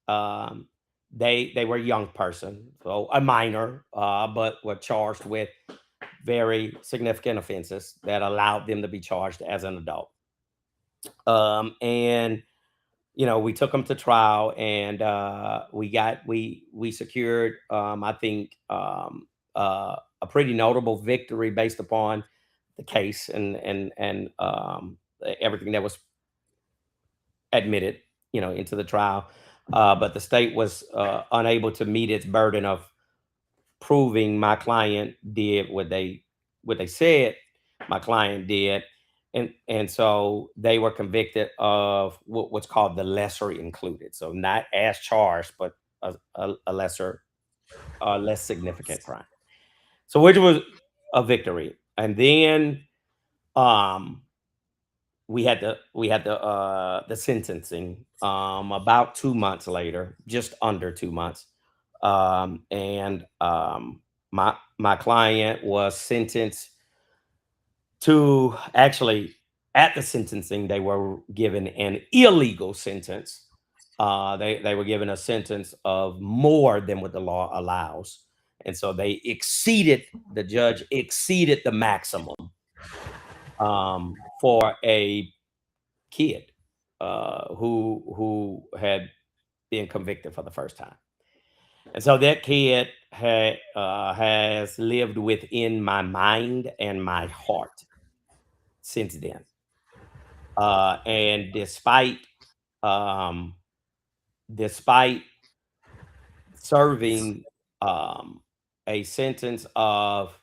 Um, they were a young person, so a minor, but were charged with very significant offenses that allowed them to be charged as an adult. And you know, we took them to trial, and we secured, I think, a pretty notable victory based upon the case and everything that was admitted, you know, into the trial. But the state was unable to meet its burden of proving my client did what they said my client did, and so they were convicted of what's called the lesser included, so not as charged, but a lesser, less significant crime. So which was a victory, and then um we had the sentencing about 2 months later, just under 2 months, and my client was sentenced to, actually, at the sentencing they were given an illegal sentence. They were given a sentence of more than what the law allows, and so the judge exceeded the maximum for a kid who had been convicted for the first time. And so that kid has lived within my mind and my heart since then. And um, despite serving a sentence of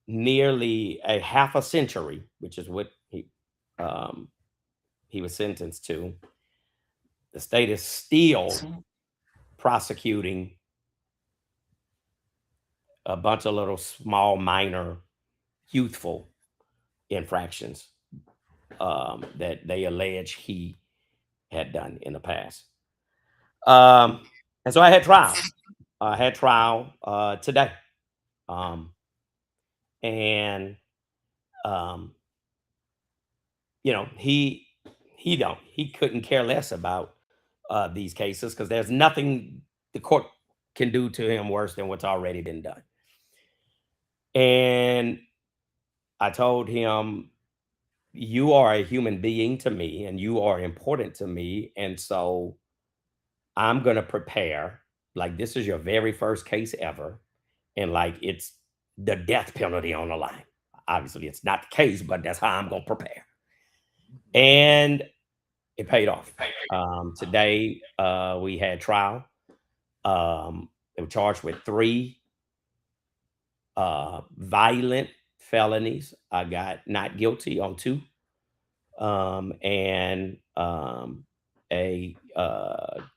nearly a half a century, which is what um, he was sentenced to, the state is still prosecuting a bunch of little small, minor, youthful infractions that they allege he had done in the past. And so I had trial. Today, um, and um, you know, he couldn't care less about these cases, because there's nothing the court can do to him worse than what's already been done. And I told him, you are a human being to me and you are important to me. And so I'm going to prepare like this is your very first case ever. And like it's the death penalty on the line. Obviously, it's not the case, but that's how I'm going to prepare. And it paid off. Today, we had trial. They were charged with 3 violent felonies. I got not guilty on 2, and a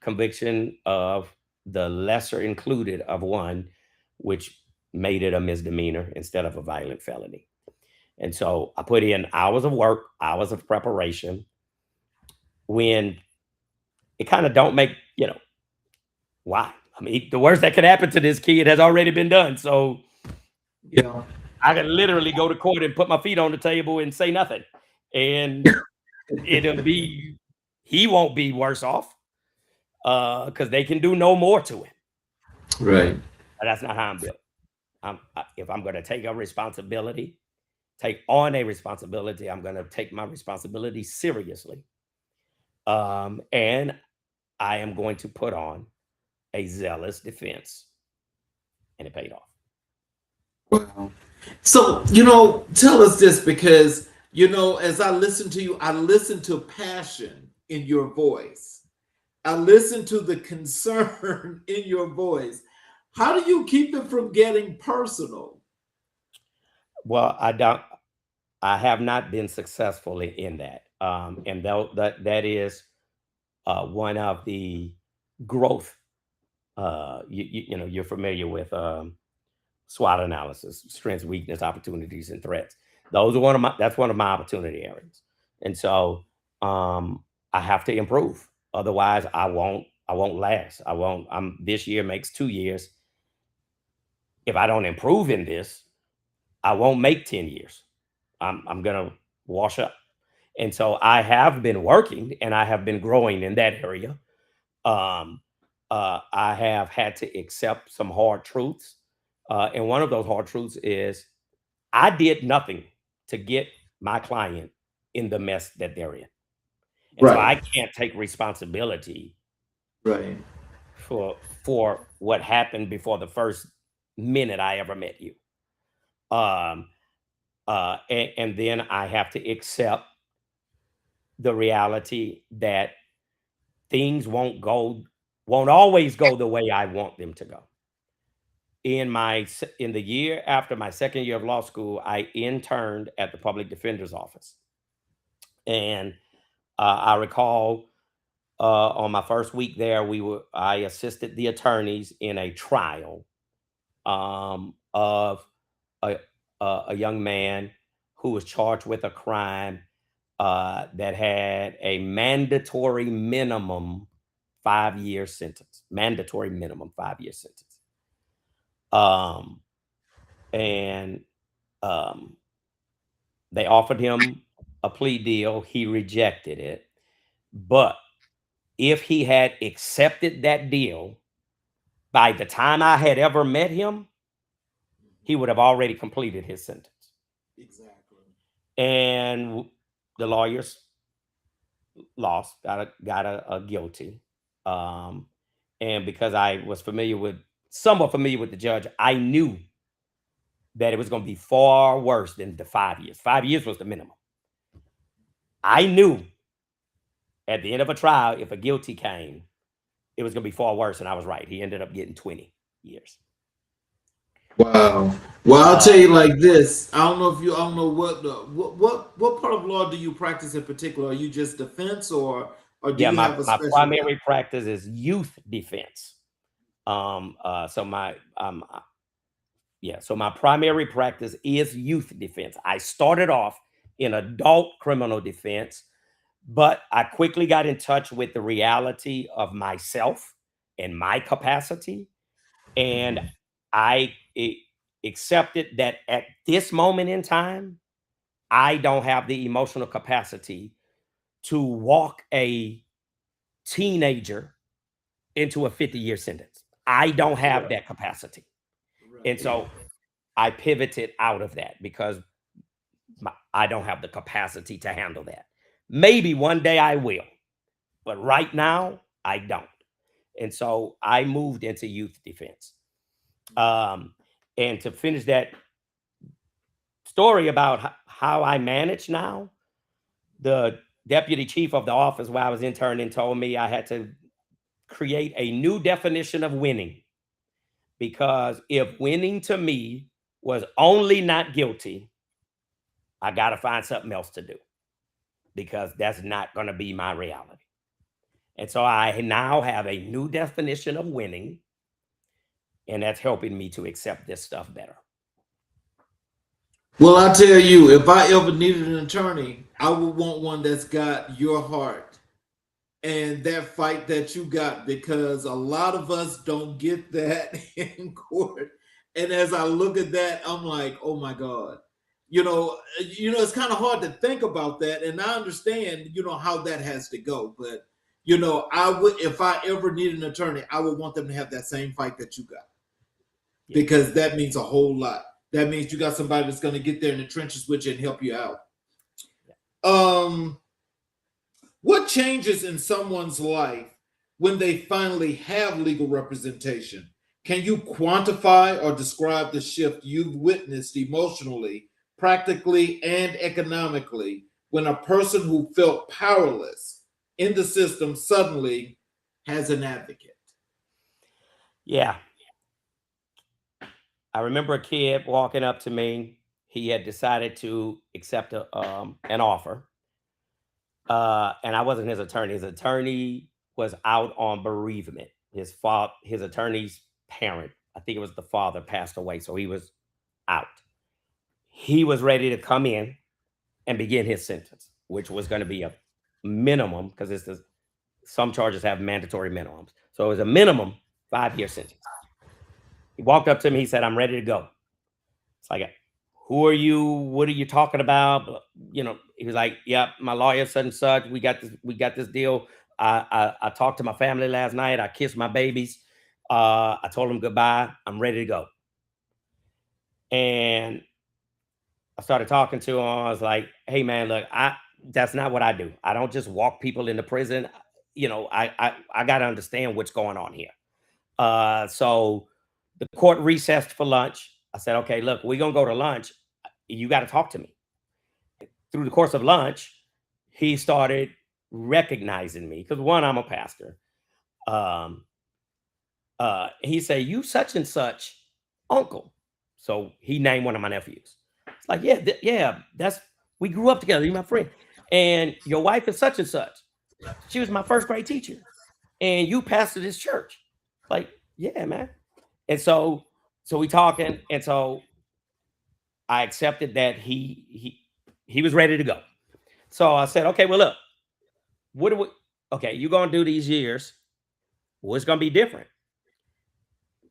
conviction of the lesser included of 1, which made it a misdemeanor instead of a violent felony. And so I put in hours of work, hours of preparation, when it kind of don't make, why? I mean, the worst that could happen to this kid has already been done. So Yeah. I can literally go to court and put my feet on the table and say nothing. And he won't be worse off because they can do no more to him. Right. But that's not how I'm built. If I'm going to take on a responsibility, I'm going to take my responsibility seriously. And I am going to put on a zealous defense. And it paid off. Wow. So, tell us this, because, as I listen to you, I listen to passion in your voice. I listen to the concern in your voice. How do you keep it from getting personal? Well, I have not been successful in that. And that is one of the growth. You know, you're familiar with SWOT analysis: strengths, weakness, opportunities, and threats. Those are that's one of my opportunity areas. And so I have to improve. Otherwise, I won't last. This year makes 2 years. If I don't improve in this, I won't make 10 years. I'm gonna wash up. And so I have been working and I have been growing in that area. Um, I have had to accept some hard truths. And one of those hard truths is I did nothing to get my client in the mess that they're in. And so Right. I can't take responsibility Right. for what happened before the first minute I ever met you. Um, and then I have to accept the reality that things won't always go the way I want them to go. In the year after my second year of law school, I interned at the public defender's office, and I recall on my first week there, I assisted the attorneys in a trial of a, a young man who was charged with a crime that had a mandatory minimum 5-year sentence. Mandatory minimum 5-year sentence. Um, and um, they offered him a plea deal. He rejected it. But if he had accepted that deal, by the time I had ever met him, he would have already completed his sentence. Exactly. And the lawyers lost, got a guilty. Um, and because I was somewhat familiar with the judge, I knew that it was going to be far worse than the 5 years. 5 years was the minimum. I knew at the end of a trial, if a guilty came, it was going to be far worse, and I was right. He ended up getting 20 years. Wow. Well, I'll tell you like this. I don't know if you. I don't know what part of law do you practice in particular? Are you just defense, or do Yeah, you my have a my specialty? primary practice is youth defense. So my primary practice is youth defense. I started off in adult criminal defense, but I quickly got in touch with the reality of myself and my capacity, and accepted that at this moment in time, I don't have the emotional capacity to walk a teenager into a 50-year sentence. I don't have that capacity. And so I pivoted out of that because I don't have the capacity to handle that. Maybe one day I will, but right now I don't. And so I moved into youth defense. And to finish that story about how I manage now, the deputy chief of the office where I was interning told me I had to create a new definition of winning, because if winning to me was only not guilty, I got to find something else to do, because that's not going to be my reality. And so I now have a new definition of winning, and that's helping me to accept this stuff better. Well, I tell you, if I ever needed an attorney, I would want one that's got your heart and that fight that you got, because a lot of us don't get that in court. And as I look at that, I'm like, oh my God. It's kind of hard to think about that. And I understand, how that has to go. But, I would, if I ever need an attorney, I would want them to have that same fight that you got, because that means a whole lot. That means you got somebody that's going to get there in the trenches with you and help you out. What changes in someone's life when they finally have legal representation? Can you quantify or describe the shift you've witnessed emotionally, practically, and economically when a person who felt powerless in the system suddenly has an advocate? Yeah. I remember a kid walking up to me. He had decided to accept an offer. And I wasn't his attorney. His attorney was out on bereavement. His attorney's parent, I think it was the father, passed away. So he was out. He was ready to come in and begin his sentence, which was going to be a minimum, because some charges have mandatory minimums. So it was a minimum 5-year sentence. He walked up to me. He said, "I'm ready to go." It's like, "Who are you? What are you talking about?" He was like, "Yep, my lawyer such and such. We got this deal. I talked to my family last night. I kissed my babies. I told them goodbye. I'm ready to go." And I started talking to him. I was like, "Hey man, look, that's not what I do. I don't just walk people into prison. I got to understand what's going on here." So the court recessed for lunch. I said, "Okay, look, we're gonna go to lunch. You got to talk to me." Through the course of lunch, he started recognizing me because, one, I'm a pastor. Um, he said, "You such and such uncle." So he named one of my nephews. It's like, "Yeah, yeah, we grew up together. You're my friend. And your wife is such and such. She was my first grade teacher. And you pastor this church." Like, "Yeah, man." And so we talking, and so I accepted that he was ready to go. So I said, "Okay, well, look, what do we? Okay, you're gonna do these years. What's gonna be different?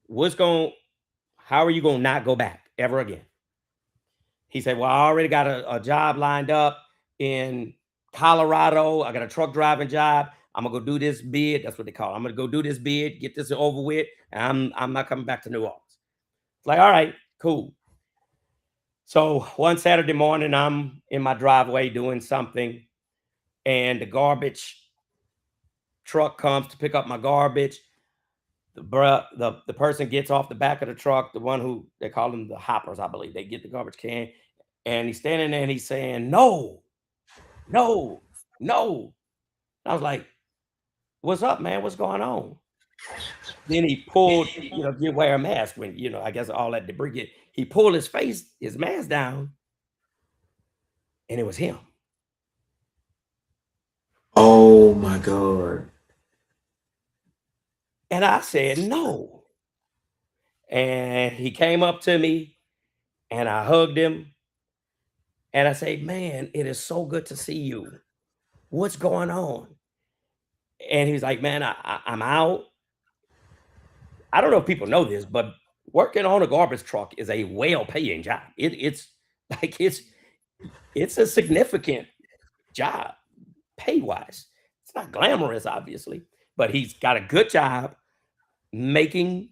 How are you gonna not go back ever again?" He said, "Well, I already got a job lined up in Colorado. I got a truck driving job. I'm gonna go do this bid. That's what they call it. I'm gonna go do this bid, get this over with, and I'm not coming back to New Orleans." It's like, "All right, cool." So one Saturday morning, I'm in my driveway doing something, and the garbage truck comes to pick up my garbage. The person gets off the back of the truck, the one who they call them the hoppers, I believe. They get the garbage can, and he's standing there and he's saying, "No, no, no." I was like, "What's up, man? What's going on?" Then he pulled, you wear a mask when, I guess all that debris he pulled his mask down, and it was him. Oh my God. And I said, "No." And he came up to me and I hugged him and I said, "Man, it is so good to see you. What's going on?" And he's like, "Man, I'm out." I don't know if people know this, but working on a garbage truck is a well-paying job. It's like it's a significant job pay-wise. It's not glamorous, obviously, but he's got a good job making,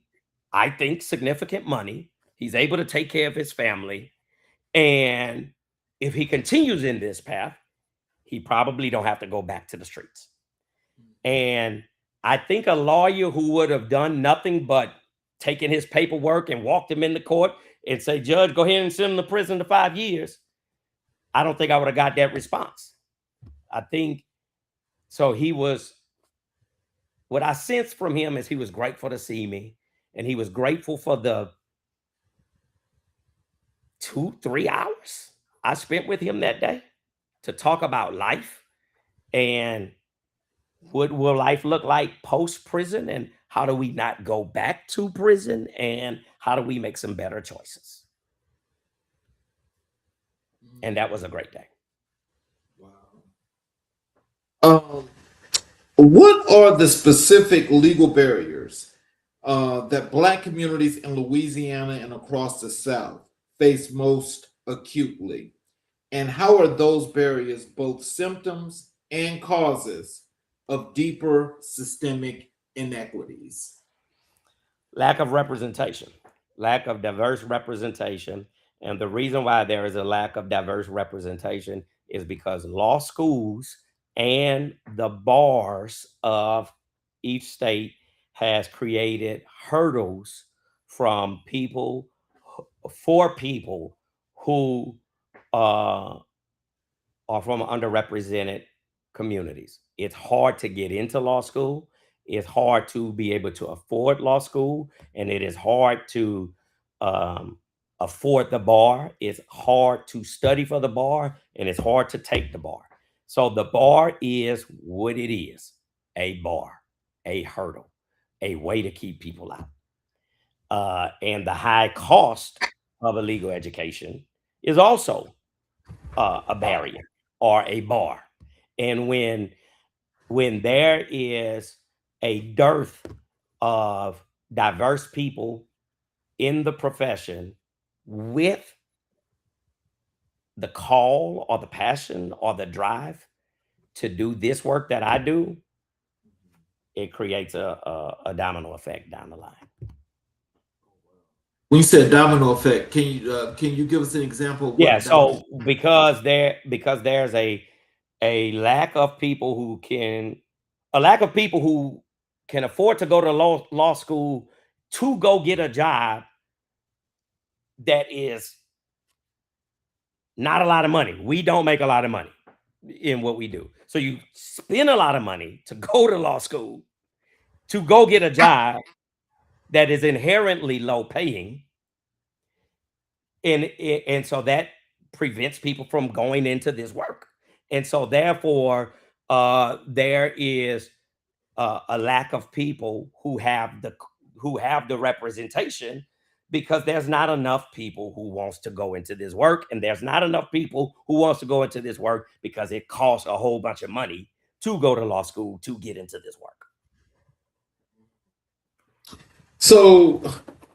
I think, significant money. He's able to take care of his family. And if he continues in this path, he probably don't have to go back to the streets. And I think a lawyer who would have done nothing but taken his paperwork and walked him into court and say, "Judge, go ahead and send him to prison to 5 years," I don't think I would have got that response. I think so. What I sensed from him is he was grateful to see me, and he was grateful for the 2-3 hours I spent with him that day to talk about life and what will life look like post prison, and how do we not go back to prison, and how do we make some better choices. And that was a great day. Wow. What are the specific legal barriers that Black communities in Louisiana and across the South face most acutely? And how are those barriers both symptoms and causes of deeper systemic inequities? Lack of representation, lack of diverse representation. And the reason why there is a lack of diverse representation is because law schools and the bars of each state has created hurdles from people for people who uh, are from underrepresented communities. It's hard to get into law school. It's hard to be able to afford law school, and it is hard to afford the bar. It's hard to study for the bar, and it's hard to take the bar. So the bar is what it is: a bar, a hurdle, a way to keep people out. And the high cost of a legal education is also a barrier or a bar. And when there is a dearth of diverse people in the profession with the call or the passion or the drive to do this work that I do, it creates a domino effect down the line. When you said domino effect, can you give us an example of what? Yeah, so because there's a lack of people who can afford to go to law school to go get a job that is not a lot of money. We don't make a lot of money in what we do. So you spend a lot of money to go to law school to go get a job that is inherently low paying. And so that prevents people from going into this work. And so therefore, there is a lack of people who have the representation, because there's not enough people who wants to go into this work, and there's not enough people who wants to go into this work because it costs a whole bunch of money to go to law school to get into this work. So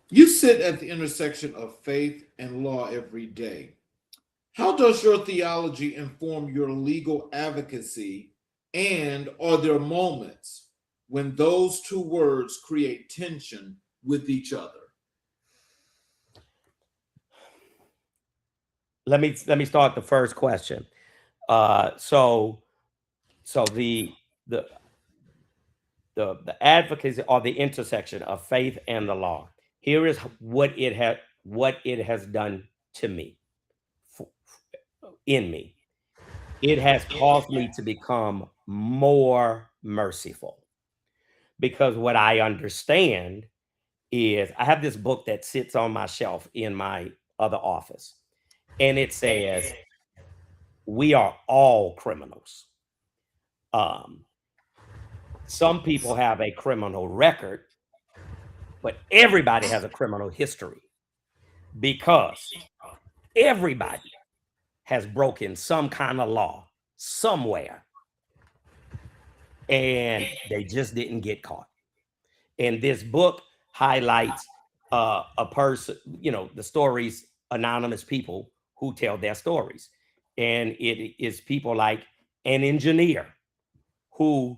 you sit at the intersection of faith and law every day. How does your theology inform your legal advocacy, and are there moments when those two words create tension with each other? Let me start the first question. So the advocacy, or the intersection of faith and the law. Here is what it has done to me, in me. It has caused me to become more merciful, because what I understand is, I have this book that sits on my shelf in my other office, and it says, we are all criminals. Some people have a criminal record, but everybody has a criminal history, because everybody has broken some kind of law somewhere, and they just didn't get caught. And this book highlights a person, the stories, anonymous people who tell their stories. And it is people like an engineer who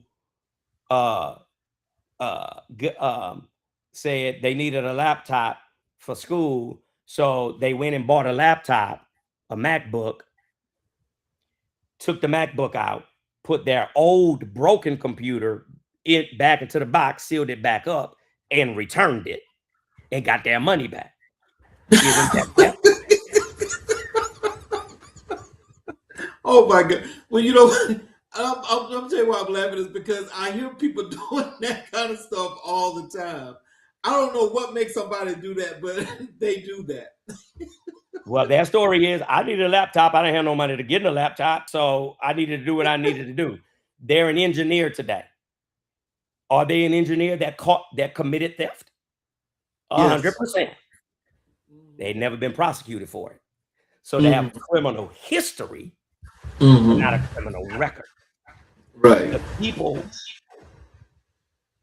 said they needed a laptop for school. So they went and bought a laptop, a MacBook, took the MacBook out, put their old broken computer back into the box, sealed it back up, and returned it, and got their money back. Isn't that Oh my God. Well, I'm telling you why I'm laughing is because I hear people doing that kind of stuff all the time. I don't know what makes somebody do that, but they do that. Well, their story is, I needed a laptop. I didn't have no money to get a laptop, so I needed to do what I needed to do. They're an engineer today. Are they an engineer that committed theft? 100%. They've never been prosecuted for it. So they have a criminal history, but not a criminal record. Right.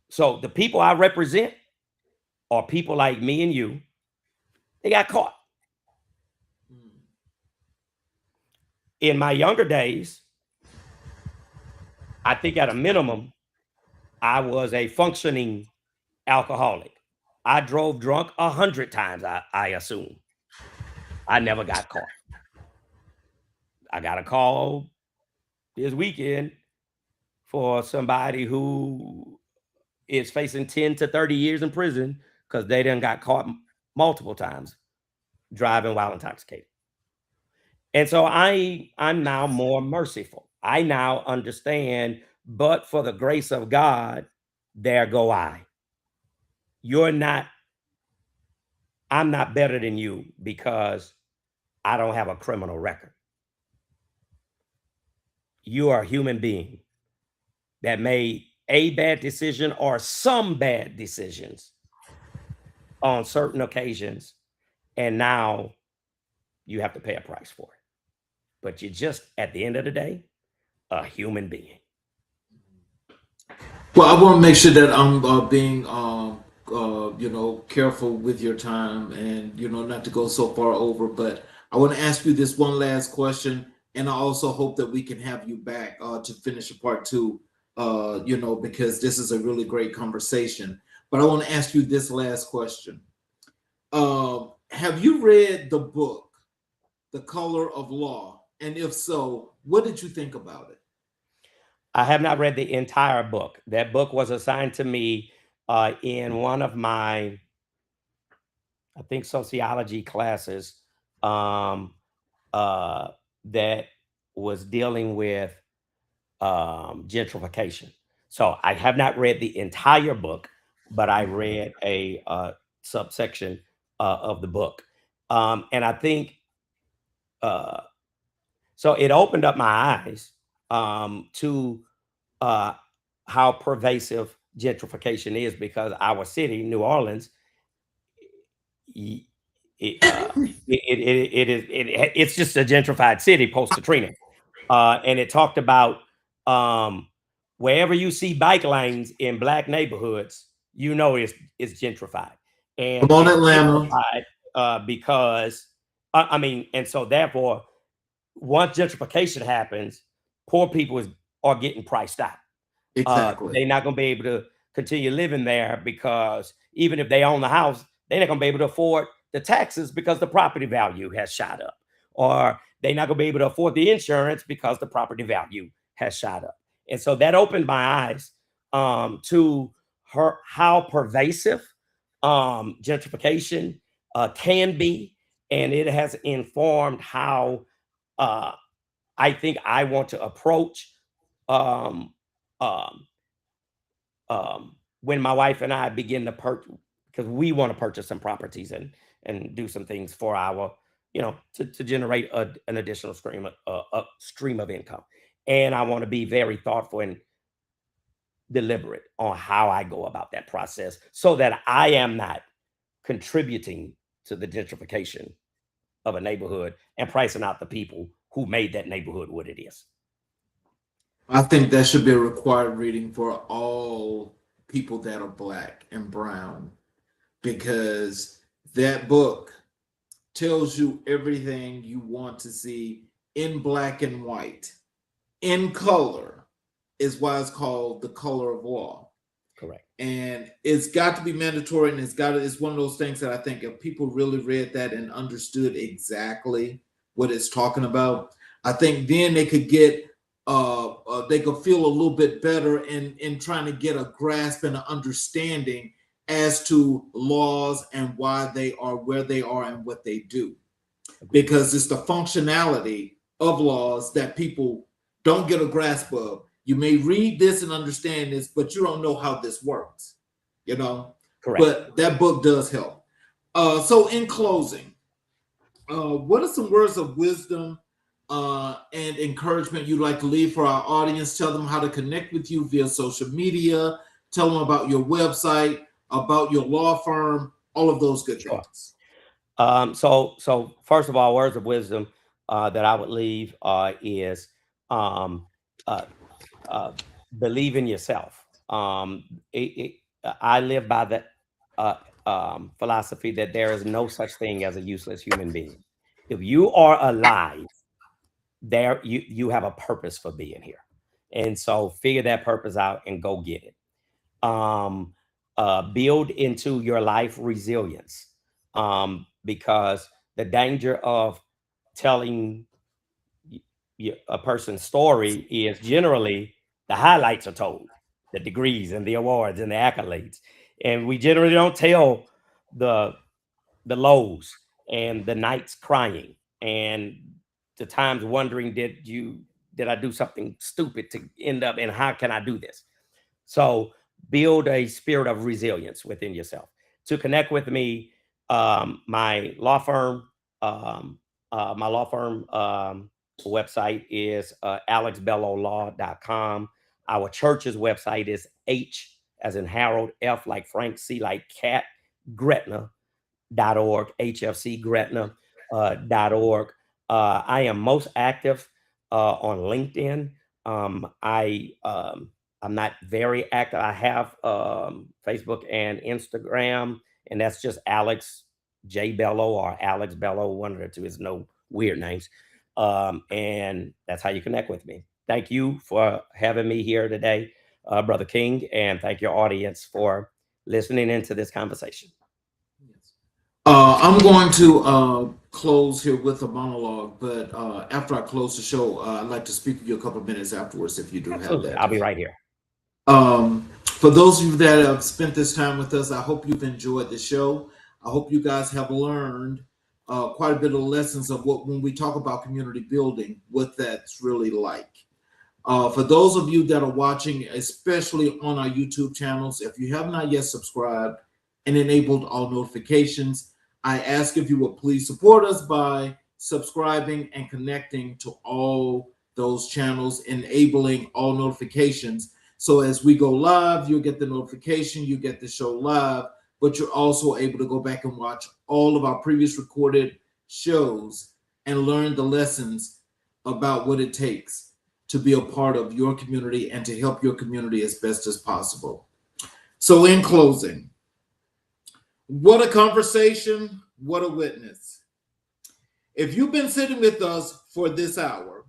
So the people I represent are people like me and you. They got caught. In my younger days, I think at a minimum, I was a functioning alcoholic. I drove drunk 100 times, I assume. I never got caught. I got a call this weekend for somebody who is facing 10 to 30 years in prison because they done got caught multiple times driving while intoxicated. And so I'm now more merciful. I now understand, but for the grace of God, there go I. You're not I'm not better than you because I don't have a criminal record. You are a human being that made a bad decision or some bad decisions on certain occasions, and now you have to pay a price for it. But you're just, at the end of the day, a human being. Well, I want to make sure that I'm being, careful with your time, and not to go so far over. But I want to ask you this one last question, and I also hope that we can have you back to finish a part two. Because this is a really great conversation. But I want to ask you this last question. Have you read the book, The Color of Law? And if so, what did you think about it? I have not read the entire book. That book was assigned to me in one of my, I think, sociology classes that was dealing with gentrification. So I have not read the entire book, but I read a subsection of the book. And I think so it opened up my eyes to how pervasive gentrification is, because our city, New Orleans, it's just a gentrified city post Katrina. And it talked about wherever you see bike lanes in Black neighborhoods, it's gentrified. And Come on, it's Atlanta. gentrified because, and so therefore, once gentrification happens, poor people are getting priced out. Exactly. They're not going to be able to continue living there, because even if they own the house, they're not going to be able to afford the taxes because the property value has shot up, or they're not going to be able to afford the insurance because the property value has shot up. And so that opened my eyes to how pervasive gentrification can be, and it has informed how I think I want to approach when my wife and I begin to purchase, because we want to purchase some properties and do some things for our, to generate an additional stream of income. And I want to be very thoughtful and deliberate on how I go about that process, so that I am not contributing to the gentrification of a neighborhood and pricing out the people who made that neighborhood what it is. I think that should be a required reading for all people that are Black and brown, because that book tells you everything you want to see in black and white, in color, is why it's called The Color of Law. Correct. And it's got to be mandatory, and it's one of those things that I think if people really read that and understood exactly what it's talking about, I think then they could get they could feel a little bit better in trying to get a grasp and an understanding as to laws and why they are where they are and what they do. Because it's the functionality of laws that people don't get a grasp of. You may read this and understand this, but you don't know how this works, Correct. But that book does help. So in closing, what are some words of wisdom and encouragement you'd like to leave for our audience? Tell them how to connect with you via social media. Tell them about your website, about your law firm, all of those good things. So first of all, words of wisdom that I would leave is believe in yourself. I live by that philosophy that there is no such thing as a useless human being. If you are alive, you have a purpose for being here, and so figure that purpose out and go get it. Build into your life resilience, because the danger of telling a person's story is generally the highlights are told, the degrees and the awards and the accolades, and we generally don't tell the lows and the nights crying and the times wondering, did I do something stupid to end up, and how can I do this? So build a spirit of resilience within yourself. To connect with me, My law firm, website is alexbellowlaw.com. Our church's website is H as in Harold, F like Frank, C like Cat, Gretna.org, hfcgretna.org. I am most active on LinkedIn. I'm not very active. I have Facebook and Instagram, and that's just Alex J. Bellow or Alex Bellow, one of the two. Is no weird names. And that's how you connect with me. Thank you for having me here today, Brother King, and thank your audience for listening into this conversation. I'm going to close here with a monologue, but after I close the show, I'd like to speak with you a couple of minutes afterwards if you do Absolutely. have that. I'll be right here. For those of you that have spent this time with us, I hope you've enjoyed the show. I hope you guys have learned quite a bit of lessons of what, when we talk about community building, what that's really like. For those of you that are watching, especially on our YouTube channels, if you have not yet subscribed and enabled all notifications, I ask if you will please support us by subscribing and connecting to all those channels, enabling all notifications. So as we go live, you'll get the notification, you get the show live, but you're also able to go back and watch all of our previous recorded shows and learn the lessons about what it takes to be a part of your community and to help your community as best as possible. So in closing, what a conversation, what a witness. If you've been sitting with us for this hour,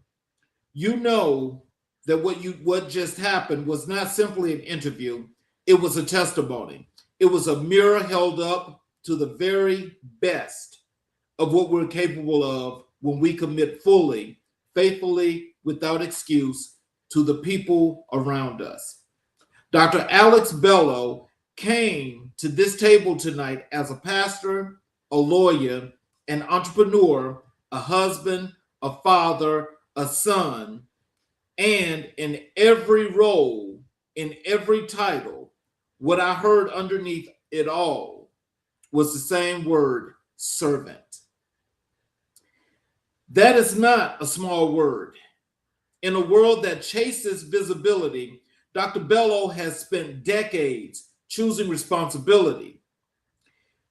you know that what just happened was not simply an interview, it was a testimony. It was a mirror held up to the very best of what we're capable of when we commit fully, faithfully, without excuse to the people around us. Dr. Alex Bellow came to this table tonight as a pastor, a lawyer, an entrepreneur, a husband, a father, a son, and in every role, in every title, what I heard underneath it all was the same word, servant. That is not a small word. In a world that chases visibility, Dr. Bellow has spent decades choosing responsibility.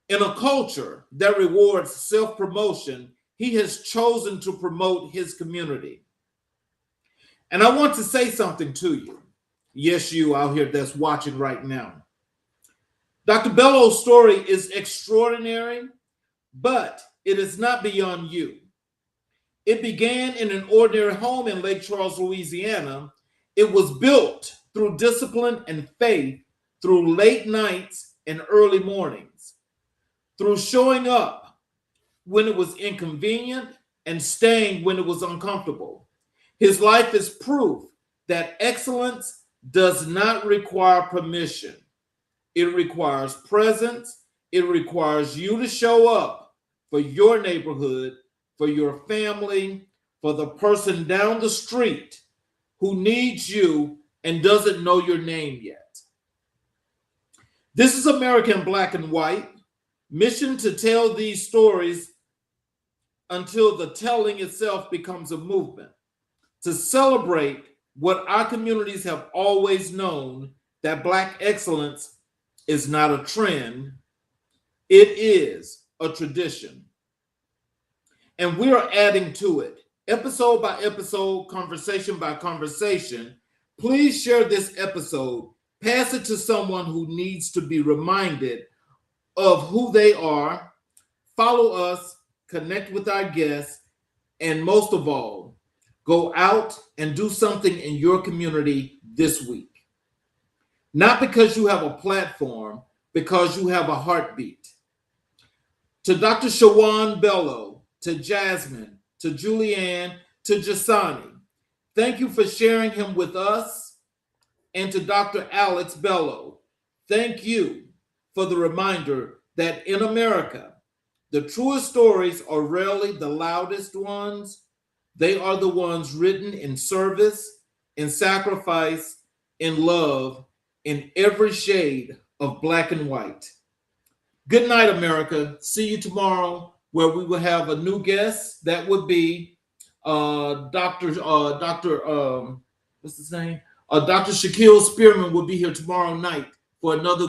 In a culture that rewards self-promotion, he has chosen to promote his community. And I want to say something to you. Yes, you out here that's watching right now. Dr. Bellow's story is extraordinary, but it is not beyond you. It began in an ordinary home in Lake Charles, Louisiana. It was built through discipline and faith, through late nights and early mornings, through showing up when it was inconvenient and staying when it was uncomfortable. His life is proof that excellence does not require permission. It requires presence. It requires you to show up for your neighborhood, for your family, for the person down the street who needs you and doesn't know your name yet. This is American Black and White. Mission to tell these stories until the telling itself becomes a movement. To celebrate what our communities have always known, that Black excellence is not a trend, it is a tradition. And we are adding to it, episode by episode, conversation by conversation. Please share this episode, pass it to someone who needs to be reminded of who they are, follow us, connect with our guests, and most of all, go out and do something in your community this week. Not because you have a platform, because you have a heartbeat. To Dr. Shawan Bellow, to Jasmine, to Julianne, to Jasani, thank you for sharing him with us. And to Dr. Alex Bellow, thank you for the reminder that in America, the truest stories are rarely the loudest ones. They are the ones written in service, in sacrifice, in love, in every shade of black and white. Good night, America. See you tomorrow, where we will have a new guest. That would be Dr. What's his name? Dr. Shaquille Spearman will be here tomorrow night for another